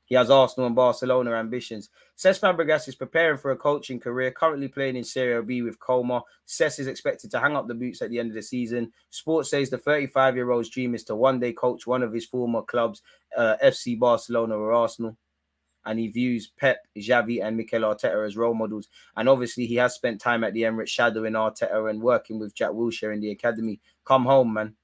He has Arsenal and Barcelona ambitions. Cesc Fabregas is preparing for a coaching career, currently playing in Serie B with Como. Cesc is expected to hang up the boots at the end of the season. Sports says the 35-year-old's dream is to one day coach one of his former clubs, FC Barcelona or Arsenal. and he views Pep, Xavi, and Mikel Arteta as role models. And obviously, he has spent time at the Emirates shadowing Arteta and working with Jack Wilshere in the academy. Come home, man.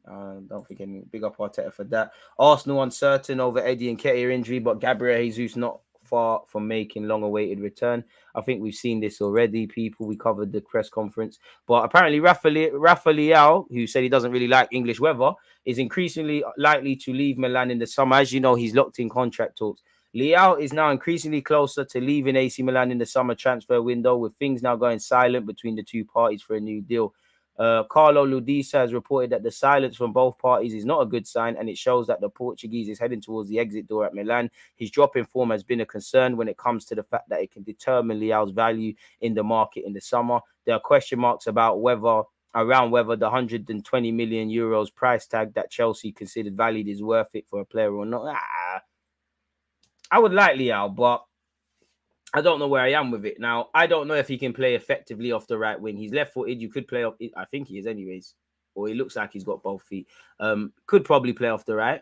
Don't forget me. Big up Arteta for that. Arsenal uncertain over Eddie Nketiah injury, but Gabriel Jesus not far from making long-awaited return. I think we've seen this already, people. We covered the press conference. But apparently Rafeal Leao, who said he doesn't really like English weather, is increasingly likely to leave Milan in the summer. As you know, he's locked in contract talks. Leao is now increasingly closer to leaving AC Milan in the summer transfer window, with things now going silent between the two parties for a new deal. Carlo Ludisa has reported that the silence from both parties is not a good sign, and it shows that the Portuguese is heading towards the exit door at Milan. His drop in form has been a concern when it comes to the fact that it can determine Leao's value in the market in the summer. There are question marks about whether the 120 million euros price tag that Chelsea considered valid is worth it for a player or not. I would like Leao, but I don't know where I am with it. Now, I don't know if he can play effectively off the right wing. He's left-footed. You could play off. I think he is anyways. Or he looks like he's got both feet. Could probably play off the right.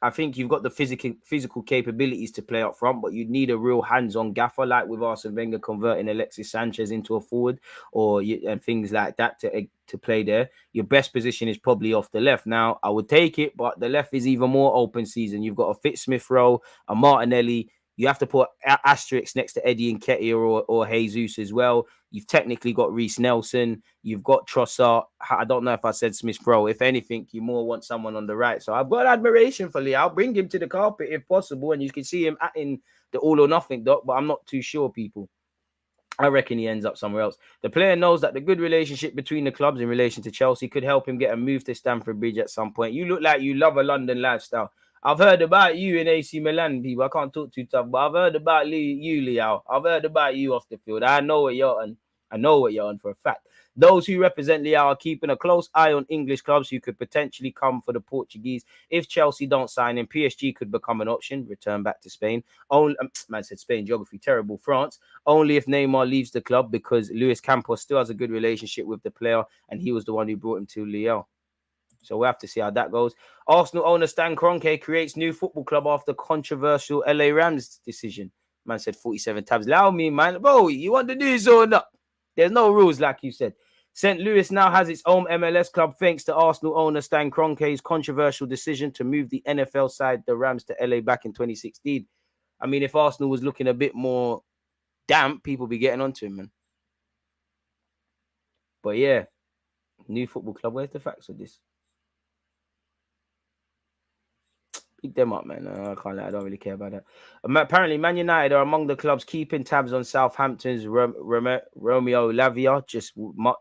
I think you've got the physical capabilities to play up front, but you'd need a real hands-on gaffer, like with Arsene Wenger converting Alexis Sanchez into a forward, and things like that to play there. Your best position is probably off the left. Now, I would take it, but the left is even more open season. You've got a Fitz-Smith Rowe, a Martinelli. You have to put asterisks next to Eddie Nketiah or Jesus as well. You've technically got Reece Nelson. You've got Trossard. I don't know if I said Smith-Rowe. If anything, you more want someone on the right. So I've got admiration for Leao. I'll bring him to the carpet if possible. And you can see him in the all or nothing, Doc. But I'm not too sure, people. I reckon he ends up somewhere else. The player knows that the good relationship between the clubs in relation to Chelsea could help him get a move to Stamford Bridge at some point. You look like you love a London lifestyle. I've heard about you in AC Milan, people. I can't talk too tough, but I've heard about you, Leao. I've heard about you off the field. I know what you're on. I know what you're on for a fact. Those who represent Leao are keeping a close eye on English clubs who could potentially come for the Portuguese. If Chelsea don't sign him, PSG could become an option. Return back to Spain. Man said Spain, geography terrible. France. Only if Neymar leaves the club, because Luis Campos still has a good relationship with the player, and he was the one who brought him to Leao. So we'll have to see how that goes. Arsenal owner Stan Kroenke creates new football club after controversial LA Rams decision. Man said 47 tabs. Allow me, man. Bro, you want to do so or not? There's no rules, like you said. St. Louis now has its own MLS club thanks to Arsenal owner Stan Kroenke's controversial decision to move the NFL side, the Rams, to LA back in 2016. I mean, if Arsenal was looking a bit more damp, people be getting onto him, man. But yeah, new football club. Where's the facts of this? Pick them up, man. I can't lie. I don't really care about that. Apparently, Man United are among the clubs keeping tabs on Southampton's Romeo Lavia just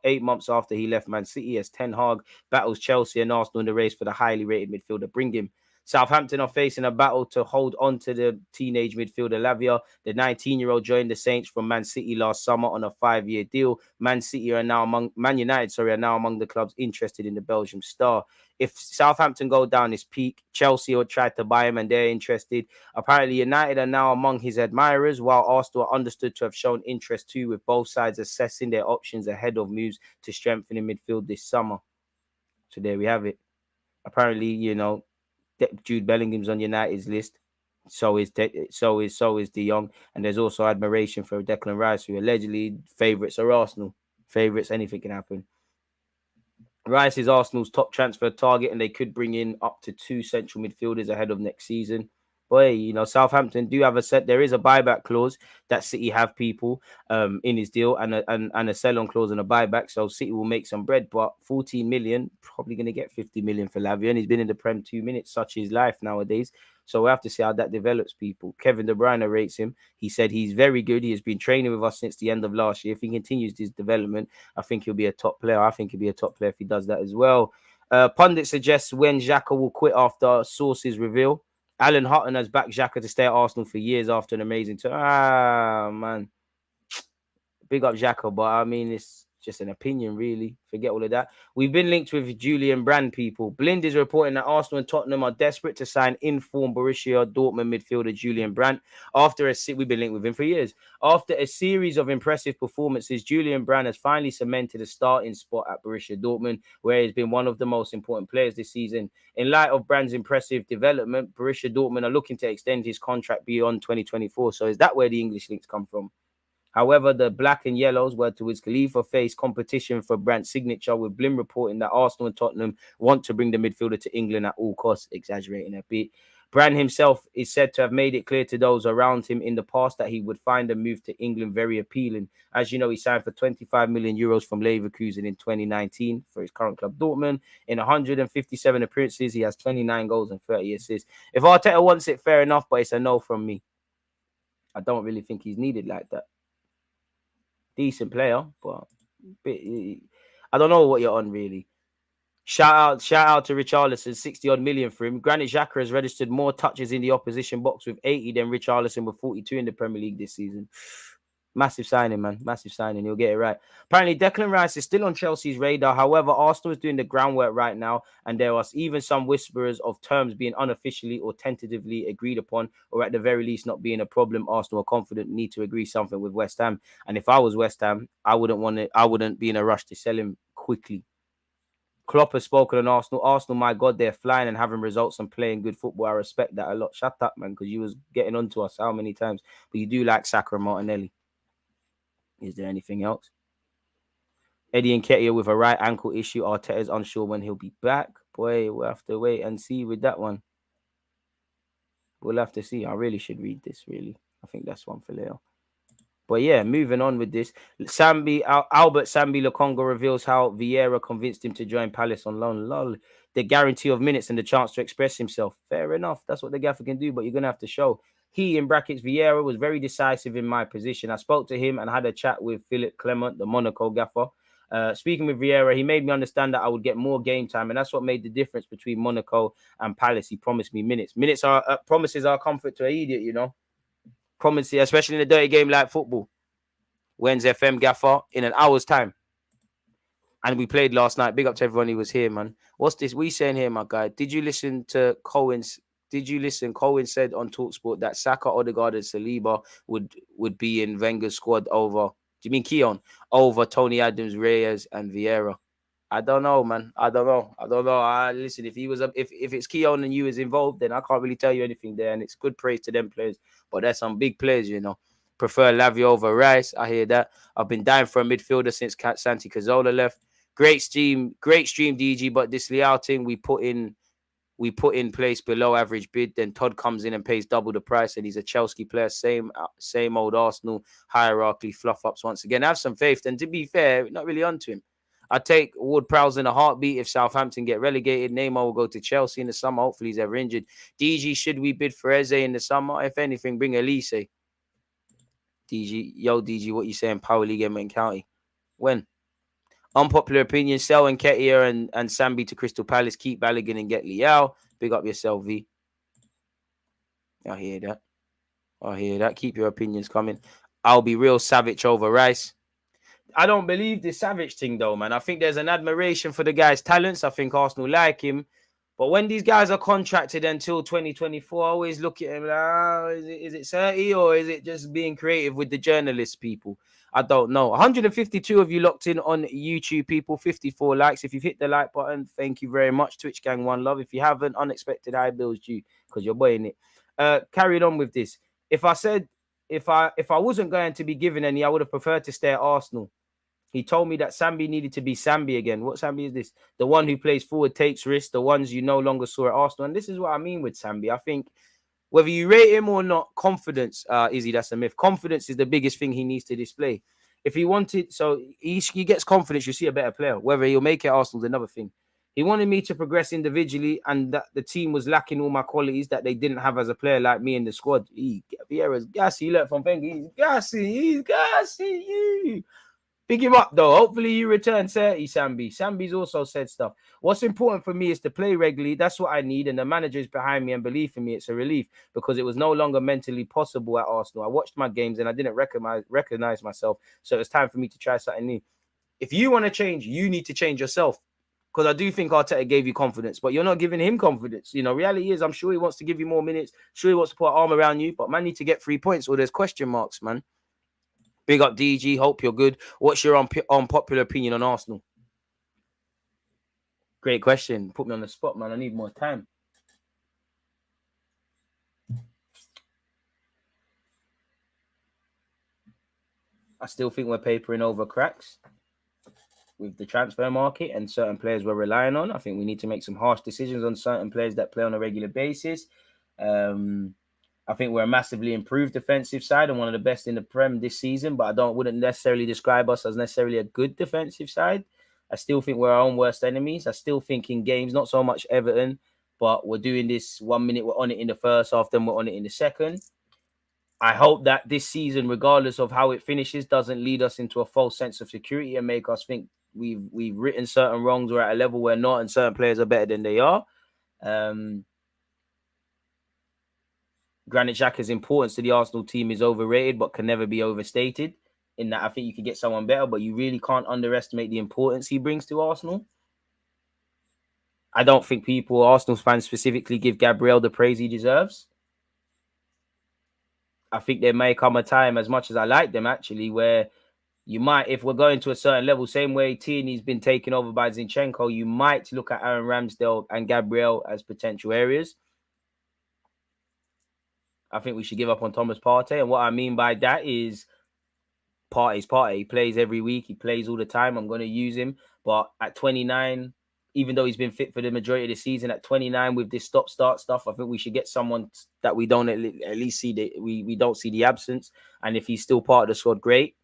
8 months after he left Man City, as Ten Hag battles Chelsea and Arsenal in the race for the highly rated midfielder. Bring him. Southampton are facing a battle to hold on to the teenage midfielder Lavia. The 19-year-old joined the Saints from Man City last summer on a 5-year deal. Man United are now among the clubs interested in the Belgium star. If Southampton go down his peak, Chelsea will try to buy him and they're interested. Apparently, United are now among his admirers, while Arsenal are understood to have shown interest too, with both sides assessing their options ahead of moves to strengthen in midfield this summer. So there we have it. Apparently, Jude Bellingham's on United's list. So is De Jong, and there's also admiration for Declan Rice, who allegedly favourites are Arsenal. Favourites, anything can happen. Rice is Arsenal's top transfer target, and they could bring in up to 2 central midfielders ahead of next season. But Southampton do have there is a buyback clause that City have, people, in his deal, and a sell-on clause and a buyback. So City will make some bread, but 14 million, probably going to get 50 million for Lavia, and he's been in the Prem 2 minutes. Such is life nowadays. So we'll have to see how that develops, people. Kevin De Bruyne rates him. He said he's very good. He has been training with us since the end of last year. If he continues his development, I think he'll be a top player. I think he'll be a top player if he does that as well. Pundit suggests when Xhaka will quit after sources reveal. Alan Hutton has backed Xhaka to stay at Arsenal for years after an amazing turn. Man. Big up Xhaka, but I mean, it's just an opinion, really. Forget all of that. We've been linked with Julian Brand, people. Blind is reporting that Arsenal and Tottenham are desperate to sign in-form Borussia Dortmund midfielder Julian Brandt. We've been linked with him for years. After a series of impressive performances, Julian Brandt has finally cemented a starting spot at Borussia Dortmund, where he's been one of the most important players this season. In light of Brandt's impressive development, Borussia Dortmund are looking to extend his contract beyond 2024. So is that where the English links come from? However, the black and yellows were to Wiz Khalifa face competition for Brandt's signature, with Blim reporting that Arsenal and Tottenham want to bring the midfielder to England at all costs, exaggerating a bit. Brandt himself is said to have made it clear to those around him in the past that he would find a move to England very appealing. As you know, he signed for 25 million euros from Leverkusen in 2019 for his current club, Dortmund. In 157 appearances, he has 29 goals and 30 assists. If Arteta wants it, fair enough, but it's a no from me. I don't really think he's needed like that. Decent player, but I don't know what you're on, really. Shout out to Richarlison, 60-odd million for him. Granit Xhaka has registered more touches in the opposition box with 80 than Richarlison with 42 in the Premier League this season. Massive signing, man. Massive signing. He'll get it right. Apparently, Declan Rice is still on Chelsea's radar. However, Arsenal is doing the groundwork right now, and there are even some whisperers of terms being unofficially or tentatively agreed upon, or at the very least not being a problem. Arsenal are confident need to agree something with West Ham. And if I was West Ham, I wouldn't be in a rush to sell him quickly. Klopp has spoken on Arsenal. Arsenal, my God, they're flying and having results and playing good football. I respect that a lot. Shut up, man, because you was getting on to us how many times. But you do like Saka and Martinelli. Is there anything else? Eddie Nketiah with a right ankle issue. Arteta is unsure when he'll be back. Boy, we'll have to wait and see with that one. We'll have to see. I really should read this, really. I think that's one for Leo. But yeah, moving on with this. Albert Sambi Lokonga reveals how Vieira convinced him to join Palace on loan. Lol. The guarantee of minutes and the chance to express himself. Fair enough. That's what the gaffer can do, but you're going to have to show. He, in brackets, Vieira, was very decisive in my position. I spoke to him and had a chat with Philip Clement, the Monaco gaffer. Speaking with Vieira, he made me understand that I would get more game time, and that's what made the difference between Monaco and Palace. He promised me minutes. Promises are comfort to an idiot, you know. Promises, especially in a dirty game like football. When's FM gaffer in an hour's time? And we played last night. Big up to everyone who was here, man. What's this? We saying here, my guy. Did you listen to Cohen's? Did you listen? Cohen said on TalkSport that Saka, Odegaard, and Saliba would be in Wenger's squad over. Do you mean Keon? Over Tony Adams, Reyes, and Vieira. I don't know, man. I don't know. Listen, if it's Keon and you is involved, then I can't really tell you anything there. And it's good praise to them players. But there's some big players, you know. Prefer Lavia over Rice. I hear that. I've been dying for a midfielder since Santi Cazorla left. Great stream, DG. But this Leao thing we put in place below average bid. Then Todd comes in and pays double the price, and he's a Chelsea player. Same old Arsenal hierarchy fluff ups once again. Have some faith. And to be fair, not really onto him. I'd take Ward-Prowse in a heartbeat if Southampton get relegated. Neymar will go to Chelsea in the summer. Hopefully he's ever injured. DG, should we bid for Eze in the summer? If anything, bring Elise. DG, what you saying? Power League in County. When? Unpopular opinion, sell Nketiah and Sambi to Crystal Palace. Keep Balogun and get Leao. Big up yourself, V. I hear that. Keep your opinions coming. I'll be real Savage over Rice. I don't believe the Savage thing, though, man. I think there's an admiration for the guy's talents. I think Arsenal like him. But when these guys are contracted until 2024, I always look at him like, is it 30 or is it just being creative with the journalists, people? I don't know. 152 of you locked in on YouTube, people. 54 likes. If you've hit the like button, thank you very much. Twitch gang, one love. If you haven't, unexpected high bills due because you're buying it. Carried on with this. If I wasn't going to be given any, I would have preferred to stay at Arsenal. He told me that Sambi needed to be Sambi again. What Sambi is this? The one who plays forward, takes risks, the ones you no longer saw at Arsenal. And this is what I mean with Sambi. I think whether you rate him or not, confidence, Izzy, that's a myth. Confidence is the biggest thing he needs to display. If he wanted, so he gets confidence, you see a better player. Whether he'll make it Arsenal is another thing. He wanted me to progress individually, and that the team was lacking all my qualities that they didn't have as a player like me in the squad. Vieira's gassy. He learned from Wenger. He's gassy. Big him up, though. Hopefully you return 30, Sambi. Sambi's also said stuff. What's important for me is to play regularly. That's what I need. And the manager is behind me and believe in me. It's a relief because it was no longer mentally possible at Arsenal. I watched my games and I didn't recognize myself. So it's time for me to try something new. If you want to change, you need to change yourself. Because I do think Arteta gave you confidence, but you're not giving him confidence. You know, reality is, I'm sure he wants to give you more minutes. Sure, he wants to put an arm around you, but man need to get 3 points or there's question marks, man. Big up DG. Hope you're good. What's your unpopular opinion on Arsenal? Great question. Put me on the spot, man. I need more time. I still think we're papering over cracks with the transfer market and certain players we're relying on. I think we need to make some harsh decisions on certain players that play on a regular basis. I think we're a massively improved defensive side and one of the best in the Prem this season, but wouldn't necessarily describe us as necessarily a good defensive side. I still think we're our own worst enemies. I still think in games, not so much Everton, but we're doing this 1 minute, we're on it in the first half, then we're on it in the second. I hope that this season, regardless of how it finishes, doesn't lead us into a false sense of security and make us think we've written certain wrongs, we're at a level we're not, and certain players are better than they are. Granit Xhaka's importance to the Arsenal team is overrated, but can never be overstated. In that, I think you could get someone better, but you really can't underestimate the importance he brings to Arsenal. I don't think Arsenal fans specifically, give Gabriel the praise he deserves. I think there may come a time, as much as I like them actually, where you might, if we're going to a certain level, same way Tierney's been taken over by Zinchenko, you might look at Aaron Ramsdale and Gabriel as potential areas. I think we should give up on Thomas Partey. And what I mean by that is Partey's Partey. He plays every week. He plays all the time. I'm going to use him. But at 29, even though he's been fit for the majority of the season, at 29 with this stop-start stuff, I think we should get someone that we don't at least see we don't see the absence. And if he's still part of the squad, great.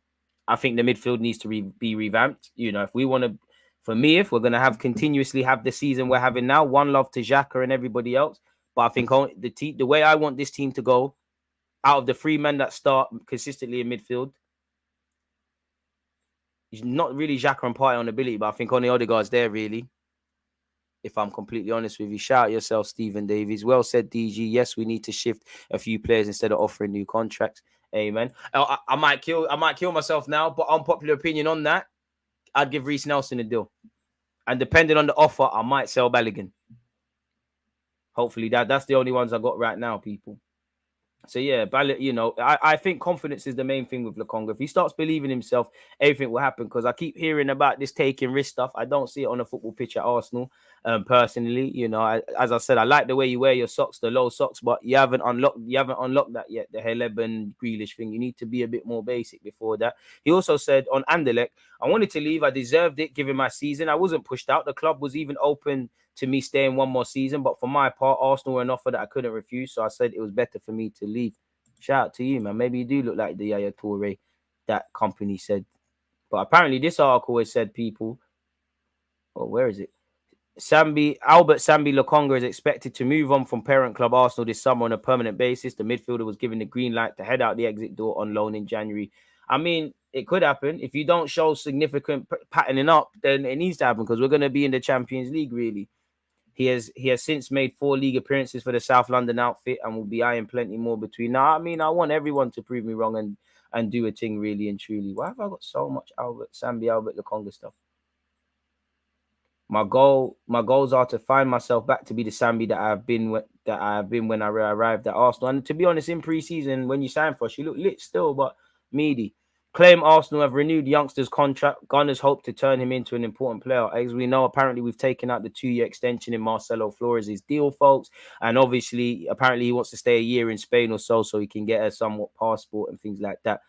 I think the midfield needs to be revamped. You know, if we want to, for me, if we're going to continuously have the season we're having now, one love to Xhaka and everybody else. But I think the way I want this team to go, out of the 3 men that start consistently in midfield, it's not really Xhaka and Partey on ability, but I think only Odegaard's there, really. If I'm completely honest with you. Shout out yourself, Stephen Davies. Well said, DG. Yes, we need to shift a few players instead of offering new contracts. Amen. I might kill myself now, but unpopular opinion on that, I'd give Reece Nelson a deal. And depending on the offer, I might sell Balogun. Hopefully that's the only ones I got right now, people. So yeah, you know, I think confidence is the main thing with Lokonga. If he starts believing himself, everything will happen. Because I keep hearing about this taking risk stuff. I don't see it on a football pitch at Arsenal. Personally, you know, as I said, I like the way you wear your socks, the low socks, but you haven't unlocked that yet. The Haleb and Grealish thing. You need to be a bit more basic before that. He also said on Anderlecht, I wanted to leave. I deserved it, given my season. I wasn't pushed out. The club was even open to me staying one more season, but for my part, Arsenal were an offer that I couldn't refuse, so I said it was better for me to leave. Shout out to you, man. Maybe you do look like the Yaya Toure that company said. But apparently this article has said people, where is it? Albert Sambi Lokonga is expected to move on from parent club Arsenal this summer on a permanent basis. The midfielder was given the green light to head out the exit door on loan in January. I mean, it could happen. If you don't show significant patterning up, then it needs to happen, because we're going to be in the Champions League, really. He has since made 4 league appearances for the South London outfit and will be eyeing plenty more between now. I mean, I want everyone to prove me wrong and do a thing really and truly. Why have I got so much Albert Lokonga stuff? My goals are to find myself back to be the Sambi that I have been when I arrived at Arsenal. And to be honest, in pre-season when you signed for us, you look lit still, but meaty. Claim Arsenal have renewed youngster's contract. Gunners hope to turn him into an important player. As we know, apparently we've taken out the 2-year extension in Marcelo Flores' deal, folks. And obviously, apparently he wants to stay a year in Spain or so he can get a somewhat passport and things like that.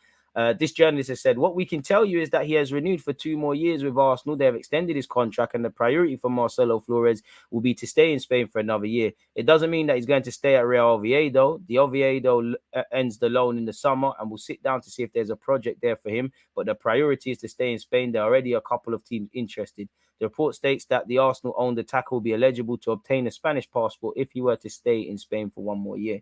This journalist has said, what we can tell you is that he has renewed for 2 more years with Arsenal. They have extended his contract, and the priority for Marcelo Flores will be to stay in Spain for another year. It doesn't mean that he's going to stay at Real Oviedo. The Oviedo ends the loan in the summer, and we'll sit down to see if there's a project there for him. But the priority is to stay in Spain. There are already a couple of teams interested. The report states that the Arsenal-owned attacker will be eligible to obtain a Spanish passport if he were to stay in Spain for 1 more year.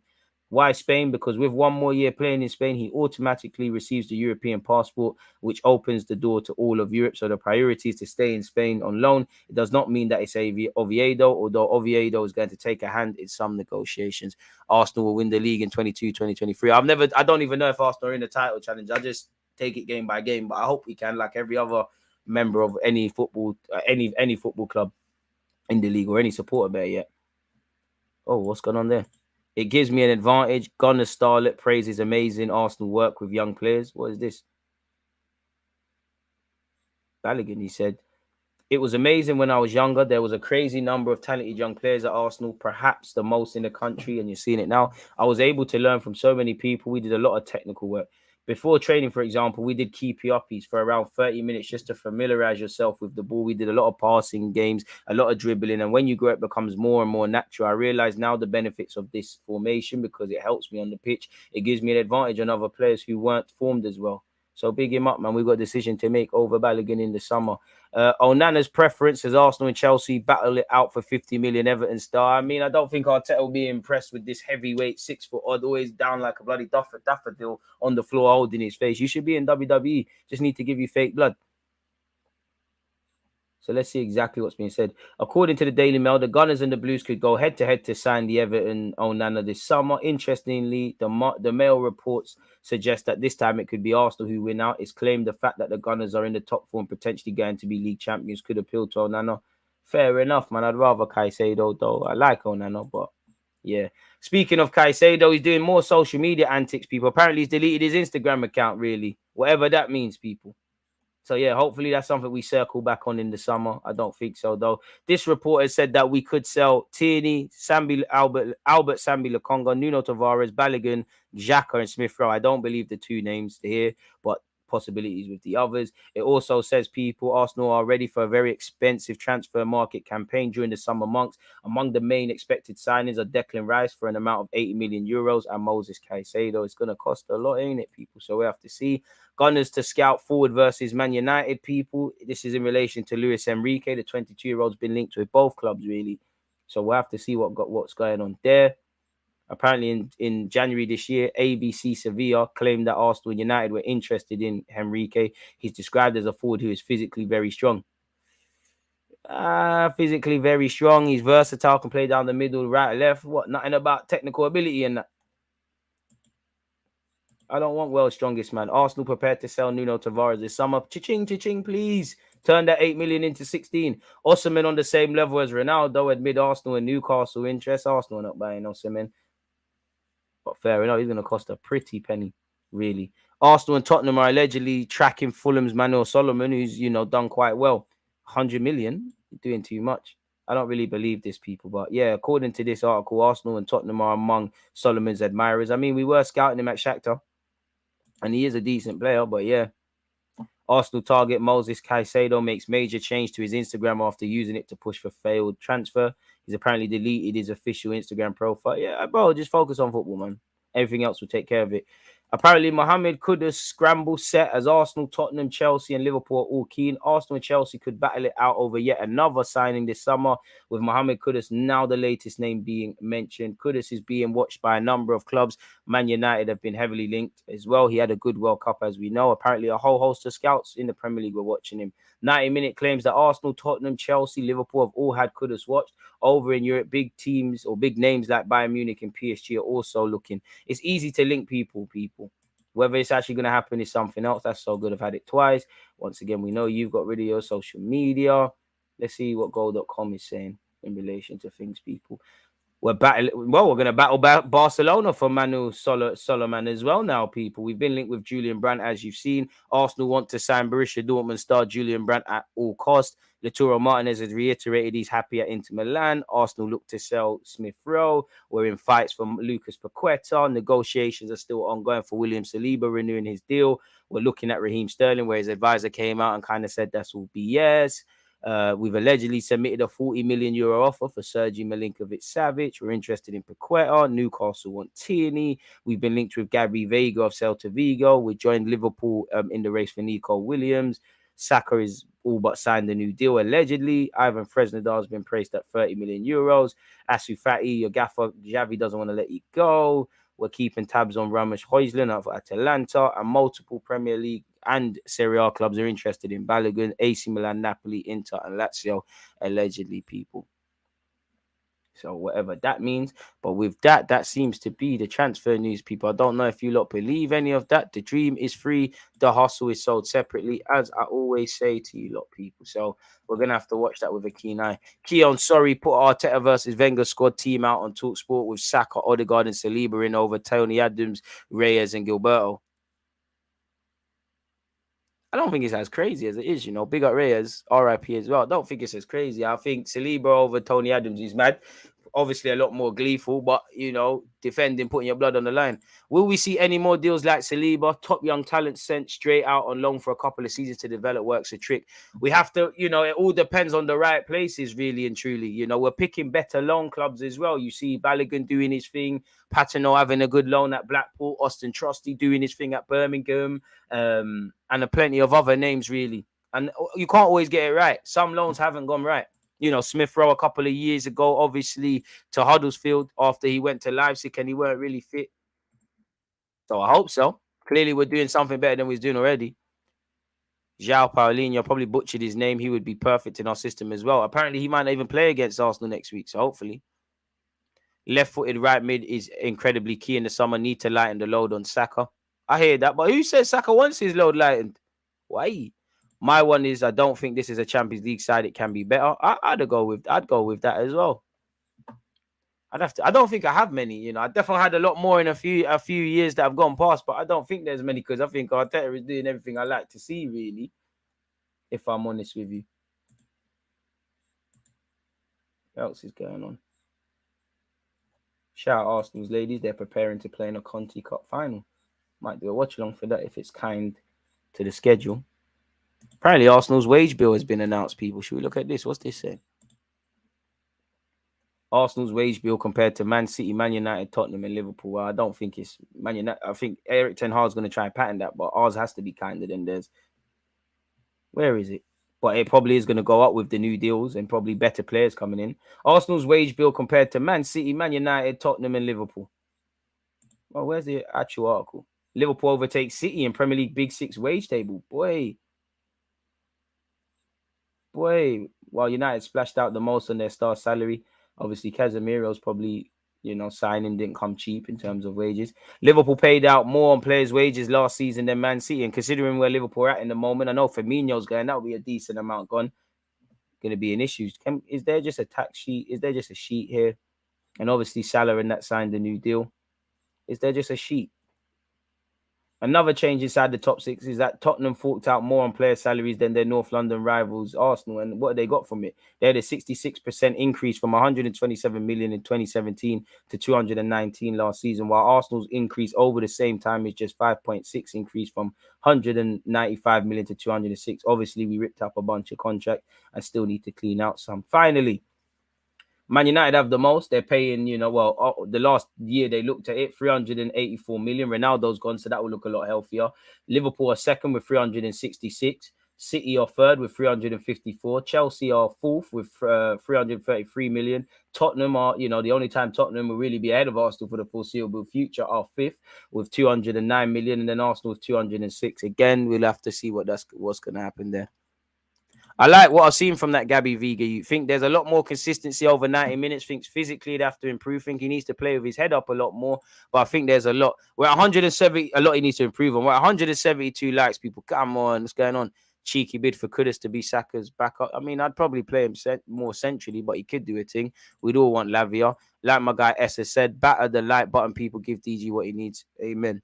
Why Spain? Because with 1 more year playing in Spain, he automatically receives the European passport, which opens the door to all of Europe. So the priority is to stay in Spain on loan. It does not mean that it's Oviedo, although Oviedo is going to take a hand in some negotiations. Arsenal will win the league in 2023. I don't even know if Arsenal are in the title challenge. I just take it game by game, but I hope we can, like every other member of any football, any football club in the league or any supporter better yet. Oh, what's going on there? It gives me an advantage. Gunnar Starlet praises amazing Arsenal work with young players. What is this? Balogun, he said, it was amazing when I was younger. There was a crazy number of talented young players at Arsenal, perhaps the most in the country, and you're seeing it now. I was able to learn from so many people. We did a lot of technical work. Before training, for example, we did keepy uppies for around 30 minutes just to familiarize yourself with the ball. We did a lot of passing games, a lot of dribbling. And when you grow, it becomes more and more natural. I realize now the benefits of this formation because it helps me on the pitch. It gives me an advantage on other players who weren't formed as well. So big him up, man. We've got a decision to make over Balogun in the summer. Onana's preference as Arsenal and Chelsea battle it out for 50 million Everton star. I mean, I don't think Arteta will be impressed with this heavyweight 6 foot odd, always down like a bloody daffodil on the floor holding his face. You should be in WWE. Just need to give you fake blood. So let's see exactly what's being said. According to the Daily Mail, the Gunners and the Blues could go head-to-head to sign the Everton Onana this summer. Interestingly, the Mail reports suggest that this time it could be Arsenal who win out. It's claimed the fact that the Gunners are in the top form, potentially going to be league champions, could appeal to Onana. Fair enough, man. I'd rather Caicedo, though. I like Onana, but yeah. Speaking of Caicedo, he's doing more social media antics, people. Apparently, he's deleted his Instagram account, really. Whatever that means, people. So, yeah, hopefully that's something we circle back on in the summer. I don't think so, though. This report has said that we could sell Tierney, Albert Sambi Lakonga, Nuno Tavares, Balogun, Xhaka, and Smith Rowe. I don't believe the two names here, but possibilities with the others. It also says Arsenal are ready for a very expensive transfer market campaign during the summer months. Among the main expected signings are Declan Rice for an amount of 80 million euros and Moses Caicedo. It's going to cost a lot, ain't it, people? So we have to see. Gunners to scout forward versus Man United, people. This is in relation to Luis Enrique. The 22-year-old's been linked with both clubs, really. So we'll have to see what's going on there. Apparently, in January this year, ABC Sevilla claimed that Arsenal and United were interested in Henrique. He's described as a forward who is physically very strong. Physically very strong. He's versatile, can play down the middle, right, left. What? Nothing about technical ability and that. I don't want world's strongest man. Arsenal prepared to sell Nuno Tavares this summer. Cha-ching, cha-ching, please. Turn that 8 million into 16. Osimhen on the same level as Ronaldo amid Arsenal and Newcastle interest. Arsenal not buying Osimhen. But fair enough, he's going to cost a pretty penny, really. Arsenal and Tottenham are allegedly tracking Fulham's Manuel Solomon, who's, done quite well. 100 million? You're doing too much. I don't really believe this, people. But yeah, according to this article, Arsenal and Tottenham are among Solomon's admirers. I mean, we were scouting him at Shakhtar. And he is a decent player, but yeah. Arsenal target Moses Caicedo makes major change to his Instagram after using it to push for failed transfer. He's apparently deleted his official Instagram profile. Yeah, bro, just focus on football, man. Everything else will take care of it. Apparently, Mohamed Kudus scramble set as Arsenal, Tottenham, Chelsea, and Liverpool are all keen. Arsenal and Chelsea could battle it out over yet another signing this summer, with Mohamed Kudus now the latest name being mentioned. Kudus is being watched by a number of clubs. Man United have been heavily linked as well. He had a good World Cup, as we know. Apparently, a whole host of scouts in the Premier League were watching him. 90-minute claims that Arsenal, Tottenham, Chelsea, Liverpool have all had Kudus watched. Over in Europe, big teams or big names like Bayern Munich and PSG are also looking. It's easy to link people. Whether it's actually going to happen is something else. That's so good. I've had it twice. Once again, we know you've got rid of your social media. Let's see what goal.com is saying in relation to things, people. We're going to battle Barcelona for Manu Solomon as well now, people. We've been linked with Julian Brandt, as you've seen. Arsenal want to sign Borussia Dortmund star Julian Brandt at all costs. Lautaro Martinez has reiterated he's happy at Inter Milan. Arsenal look to sell Smith Rowe. We're in fights for Lucas Paqueta. Negotiations are still ongoing for William Saliba renewing his deal. We're looking at Raheem Sterling, where his advisor came out and kind of said that's all BS. We've allegedly submitted a 40 million euro offer for Sergei Milinkovic-Savic. We're interested in Paqueta. Newcastle want Tierney. We've been linked with Gabby Veiga of Celta Vigo. We joined Liverpool in the race for Nico Williams. Saka is all but signed a new deal, allegedly. Ivan Fresnadar has been praised at 30 million euros. Asu Fati, your gaffer, Xavi doesn't want to let you go. We're keeping tabs on Ramesh Højlund of Atalanta, and multiple Premier League and Serie A clubs are interested in Balogun, AC Milan, Napoli, Inter, and Lazio, allegedly, people. So whatever that means. But with that, that seems to be the transfer news, people. I don't know if you lot believe any of that. The dream is free. The hustle is sold separately, as I always say to you lot, people. So we're going to have to watch that with a keen eye. Keon, sorry, put Arteta versus Wenger squad team out on TalkSport with Saka, Odegaard and Saliba in over Tony Adams, Reyes and Gilberto. I don't think it's as crazy as it is, you know. Big up Reyes, RIP as well. I don't think it's as crazy. I think Saliba over Tony Adams is mad. Obviously, a lot more gleeful, but, you know, defending, putting your blood on the line. Will we see any more deals like Saliba? Top young talent sent straight out on loan for a couple of seasons to develop works a trick. We have to, you know, it all depends on the right places, really and truly. You know, we're picking better loan clubs as well. You see Balogun doing his thing, Patino having a good loan at Blackpool, Austin Trusty doing his thing at Birmingham, and a plenty of other names, really. And you can't always get it right. Some loans haven't gone right. You know, Smith Rowe a couple of years ago, obviously, to Huddersfield after he went to Leipzig and he weren't really fit. So I hope so. Clearly, we're doing something better than we was doing already. João Paulinho, probably butchered his name. He would be perfect in our system as well. Apparently, he might not even play against Arsenal next week. So hopefully. Left-footed right mid is incredibly key in the summer. Need to lighten the load on Saka. I hear that. But who says Saka wants his load lightened? Why? My one is I don't think this is a Champions League side. It can be better. I'd go with that as well. I don't think I have many. You know, I definitely had a lot more in a few years that have gone past, but I don't think there's many because I think Arteta is doing everything I like to see, really. If I'm honest with you. What else is going on? Shout out Arsenal's ladies. They're preparing to play in a Conti Cup final. Might do a watch along for that if it's kind to the schedule. Apparently, Arsenal's wage bill has been announced, people. Should we look at this? What's this saying? Arsenal's wage bill compared to Man City, Man United, Tottenham, and Liverpool. Well, I don't think it's Man United. I think Eric Ten Hag's going to try and patent that, but ours has to be kinder than theirs. Where is it? But it probably is going to go up with the new deals and probably better players coming in. Arsenal's wage bill compared to Man City, Man United, Tottenham, and Liverpool. Well, where's the actual article? Liverpool overtakes City in Premier League Big Six wage table. Boy. While United splashed out the most on their star salary, obviously Casemiro's probably, you know, signing didn't come cheap in terms of wages. Liverpool paid out more on players' wages last season than Man City, and considering where Liverpool are at in the moment, I know Firmino's going, that will be a decent amount gone. Going to be an issue. Is there just a tax sheet? Is there just a sheet here? And obviously Salah and that signed a new deal. Is there just a sheet? Another change inside the top six is that Tottenham forked out more on player salaries than their North London rivals, Arsenal. And what they got from it? They had a 66% increase from 127 million in 2017 to 219 last season, while Arsenal's increase over the same time is just 5.6 increase from 195 million to 206. Obviously, we ripped up a bunch of contracts and still need to clean out some. Finally, Man United have the most. They're paying, you know, well, the last year they looked at it, 384 million. Ronaldo's gone, so that will look a lot healthier. Liverpool are second with 366. City are third with 354. Chelsea are fourth with 333 million. Tottenham are, you know, the only time Tottenham will really be ahead of Arsenal for the foreseeable future are fifth with 209 million. And then Arsenal with 206. Again, we'll have to see what's going to happen there. I like what I've seen from that Gabby Vega. You think there's a lot more consistency over 90 minutes. Thinks physically he'd have to improve. Think he needs to play with his head up a lot more. But I think there's a lot. We're 170. A lot he needs to improve on. We're 172 likes. People, come on, what's going on? Cheeky bid for Kudus to be Saka's backup. I mean, I'd probably play him more centrally, but he could do a thing. We'd all want Lavia. Like my guy Essa said, batter the like button. People give DG what he needs. Amen.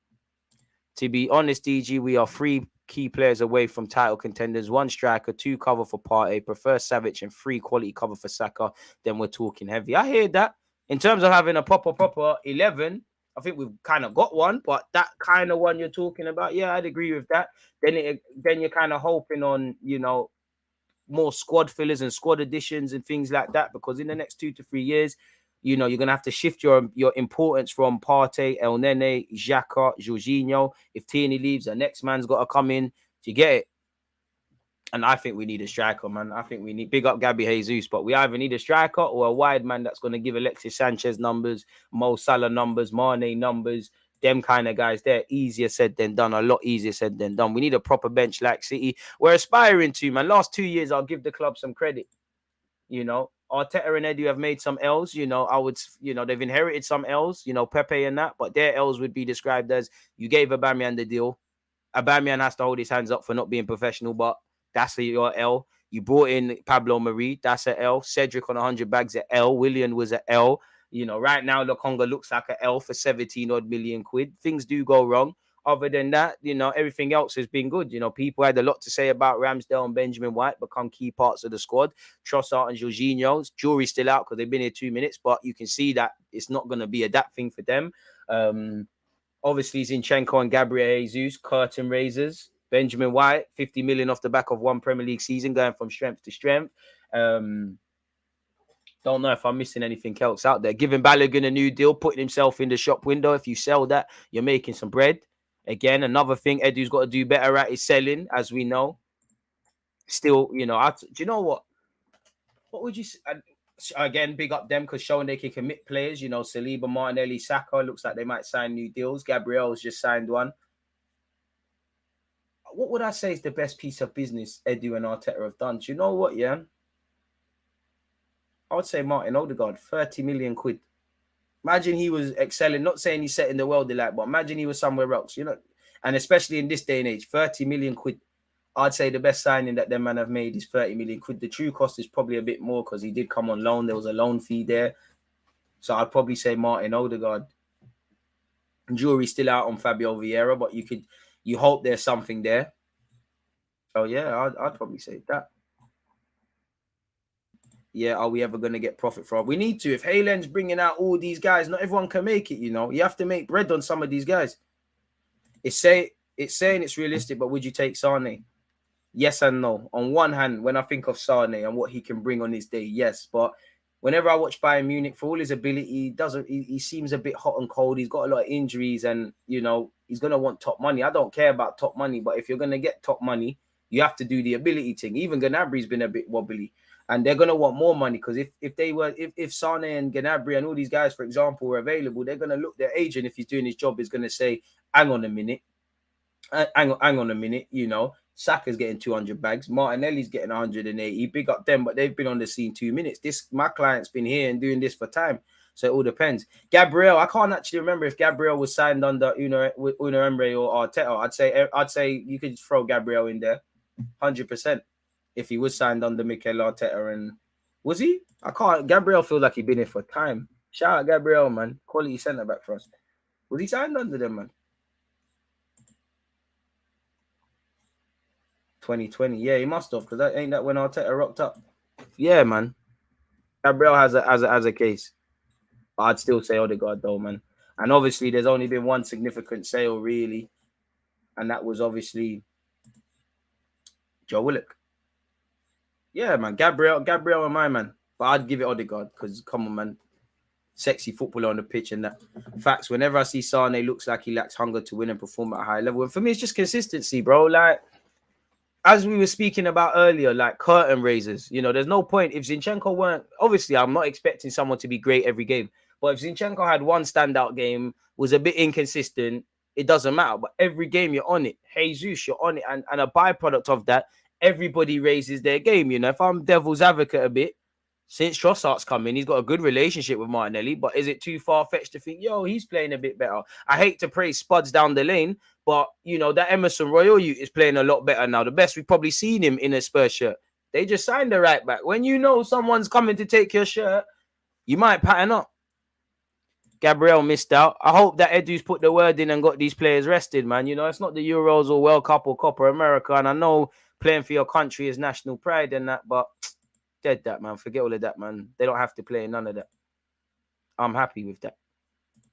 To be honest, DG, we are three key players away from title contenders. 1 striker, 2 cover for Partey, prefer Savage, and 3 quality cover for Saka. Then we're talking heavy. I hear that. In terms of having a proper 11, I think we've kind of got one, but that kind of one you're talking about, yeah, I'd agree with that. Then you're kind of hoping on, you know, more squad fillers and squad additions and things like that, because in the next 2 to 3 years, you know, you're going to have to shift your importance from Partey, El Nene, Xhaka, Jorginho. If Tierney leaves, the next man's got to come in to get it. And I think we need a striker, man. I think we need big up Gabby Jesus, but we either need a striker or a wide man that's going to give Alexis Sanchez numbers, Mo Salah numbers, Mane numbers, them kind of guys. They're easier said than done, a lot easier said than done. We need a proper bench like City. We're aspiring to, man. Last 2 years, I'll give the club some credit. You know, Arteta and Edu have made some L's. You know, they've inherited some L's. You know, Pepe and that, but their L's would be described as you gave Aubameyang the deal. Aubameyang has to hold his hands up for not being professional, but that's your L. You brought in Pablo Mari, that's a L. Cedric on 100 bags, a L. Willian was a L. You know, right now Lokonga looks like a L for 17 odd million quid. Things do go wrong. Other than that, you know, everything else has been good. You know, people had a lot to say about Ramsdale and Benjamin White become key parts of the squad. Trossard and Jorginho, jury's still out because they've been here 2 minutes, but you can see that it's not going to be a that thing for them. Obviously, Zinchenko and Gabriel Jesus, curtain raisers. Benjamin White, 50 million off the back of one Premier League season, going from strength to strength. Don't know if I'm missing anything else out there. Giving Balogun a new deal, putting himself in the shop window. If you sell that, you're making some bread. Again, another thing Edu's got to do better at is selling, as we know. Still, you know, do you know what? What would you say? Again, big up them because showing they can commit players. You know, Saliba, Martinelli, Saka, looks like they might sign new deals. Gabriel's just signed one. What would I say is the best piece of business Edu and Arteta have done? Do you know what, yeah? I would say Martin Odegaard, 30 million quid. Imagine he was excelling, not saying he's setting the world alight, but imagine he was somewhere else, you know? And especially in this day and age, 30 million quid. I'd say the best signing that them man have made is 30 million quid. The true cost is probably a bit more because he did come on loan. There was a loan fee there. So I'd probably say Martin Odegaard. Jury's still out on Fabio Vieira, but you hope there's something there. So yeah, I'd probably say that. Yeah, are we ever going to get profit from? We need to. If Haylen's bringing out all these guys, not everyone can make it, you know. You have to make bread on some of these guys. It's saying it's realistic, but would you take Sane? Yes and no. On one hand, when I think of Sane and what he can bring on his day, yes. But whenever I watch Bayern Munich, for all his ability, he seems a bit hot and cold. He's got a lot of injuries and, you know, he's going to want top money. I don't care about top money, but if you're going to get top money, you have to do the ability thing. Even Gnabry's been a bit wobbly. And they're going to want more money because if Sane and Gnabry and all these guys, for example, were available, they're going to look, their agent, if he's doing his job, is going to say, hang on a minute, you know, Saka's getting 200 bags, Martinelli's getting 180, big up them, but they've been on the scene 2 minutes. My client's been here and doing this for time. So it all depends. Gabriel, I can't actually remember if Gabriel was signed under Una Emery or Arteta. I'd say you could throw Gabriel in there, 100%. If he was signed under Mikel Arteta, and was he? Gabriel feels like he's been here for time. Shout out Gabriel, man. Quality centre back for us. Was he signed under them, man? 2020. Yeah, he must have, because that ain't that when Arteta rocked up. Yeah, man. Gabriel has a case. But I'd still say Odegaard though, man. And obviously there's only been one significant sale, really. And that was obviously Joe Willock. Yeah, man. Gabriel and my man. But I'd give it Odegaard because, come on, man. Sexy footballer on the pitch and that. Facts, whenever I see Sane, looks like he lacks hunger to win and perform at a high level. And for me, it's just consistency, bro. Like, as we were speaking about earlier, like curtain raisers, you know, there's no point. If Zinchenko weren't, obviously, I'm not expecting someone to be great every game. But if Zinchenko had one standout game, was a bit inconsistent, it doesn't matter. But every game, you're on it. Jesus, you're on it. And a byproduct of that, everybody raises their game. You know, if I'm devil's advocate a bit, since Trossard's coming, he's got a good relationship with Martinelli, but is it too far-fetched to think, yo, he's playing a bit better? I hate to praise Spuds down the lane, but, you know, that Emerson Royal is playing a lot better now. The best we've probably seen him in a Spurs shirt. They just signed the right back. When you know someone's coming to take your shirt, you might pattern up. Gabriel missed out. I hope that Edu's put the word in and got these players rested, man. You know, it's not the Euros or World Cup or Copa America, and I know playing for your country is national pride and that, but dead that, man. Forget all of that, man. They don't have to play none of that. I'm happy with that.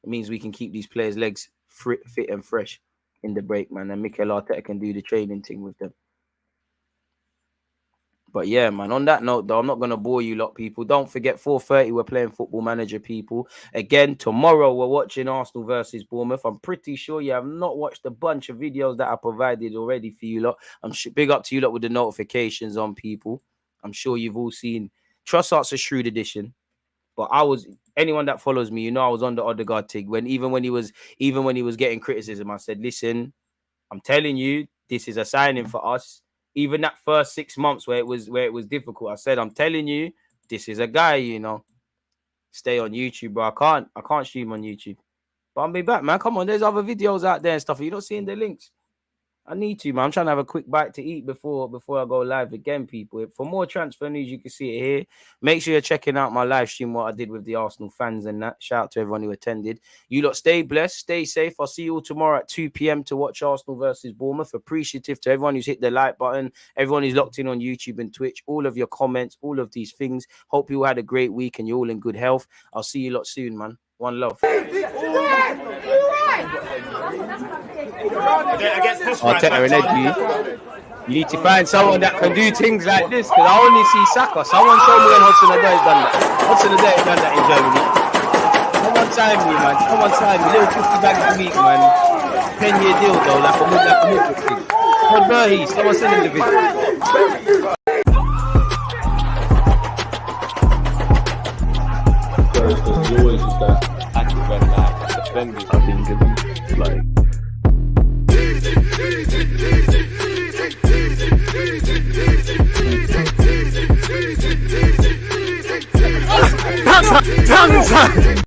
It means we can keep these players' legs fit and fresh in the break, man. And Mikel Arteta can do the training thing with them. But yeah, man, on that note, though, I'm not going to bore you lot, people. Don't forget, 4:30, we're playing Football Manager, people. Again, tomorrow, we're watching Arsenal versus Bournemouth. I'm pretty sure you have not watched a bunch of videos that I provided already for you lot. I'm big up to you lot with the notifications on, people. I'm sure you've all seen. Trossard's a shrewd addition. But anyone that follows me, you know, I was on the Odegaard tig. Even when he was getting criticism, I said, listen, I'm telling you, this is a signing for us. Even that first 6 months where it was difficult, I said, I'm telling you, this is a guy, you know. Stay on YouTube, bro. I can't stream on YouTube. But I'll be back, man. Come on, there's other videos out there and stuff. You're not seeing the links. I need to, man. I'm trying to have a quick bite to eat before I go live again, people. For more transfer news, you can see it here. Make sure you're checking out my live stream, what I did with the Arsenal fans and that. Shout out to everyone who attended. You lot stay blessed, stay safe. I'll see you all tomorrow at 2 p.m. to watch Arsenal versus Bournemouth. Appreciative to everyone who's hit the like button, everyone who's locked in on YouTube and Twitch, all of your comments, all of these things. Hope you all had a great week and you're all in good health. I'll see you lot soon, man. One love. Arteta and Eddie, you need to find someone that can do things like this, because I only see Saka. Someone told me when Hudson Odoi has done that. Hudson Odoi has done that in Germany. Someone signed me, man. Someone signed me. Little 50 bags a week, man. 10-year deal, though, like a mid thing. From Burhey, someone send him the video. He always used that active red light defending. I think it's like. Tongue time!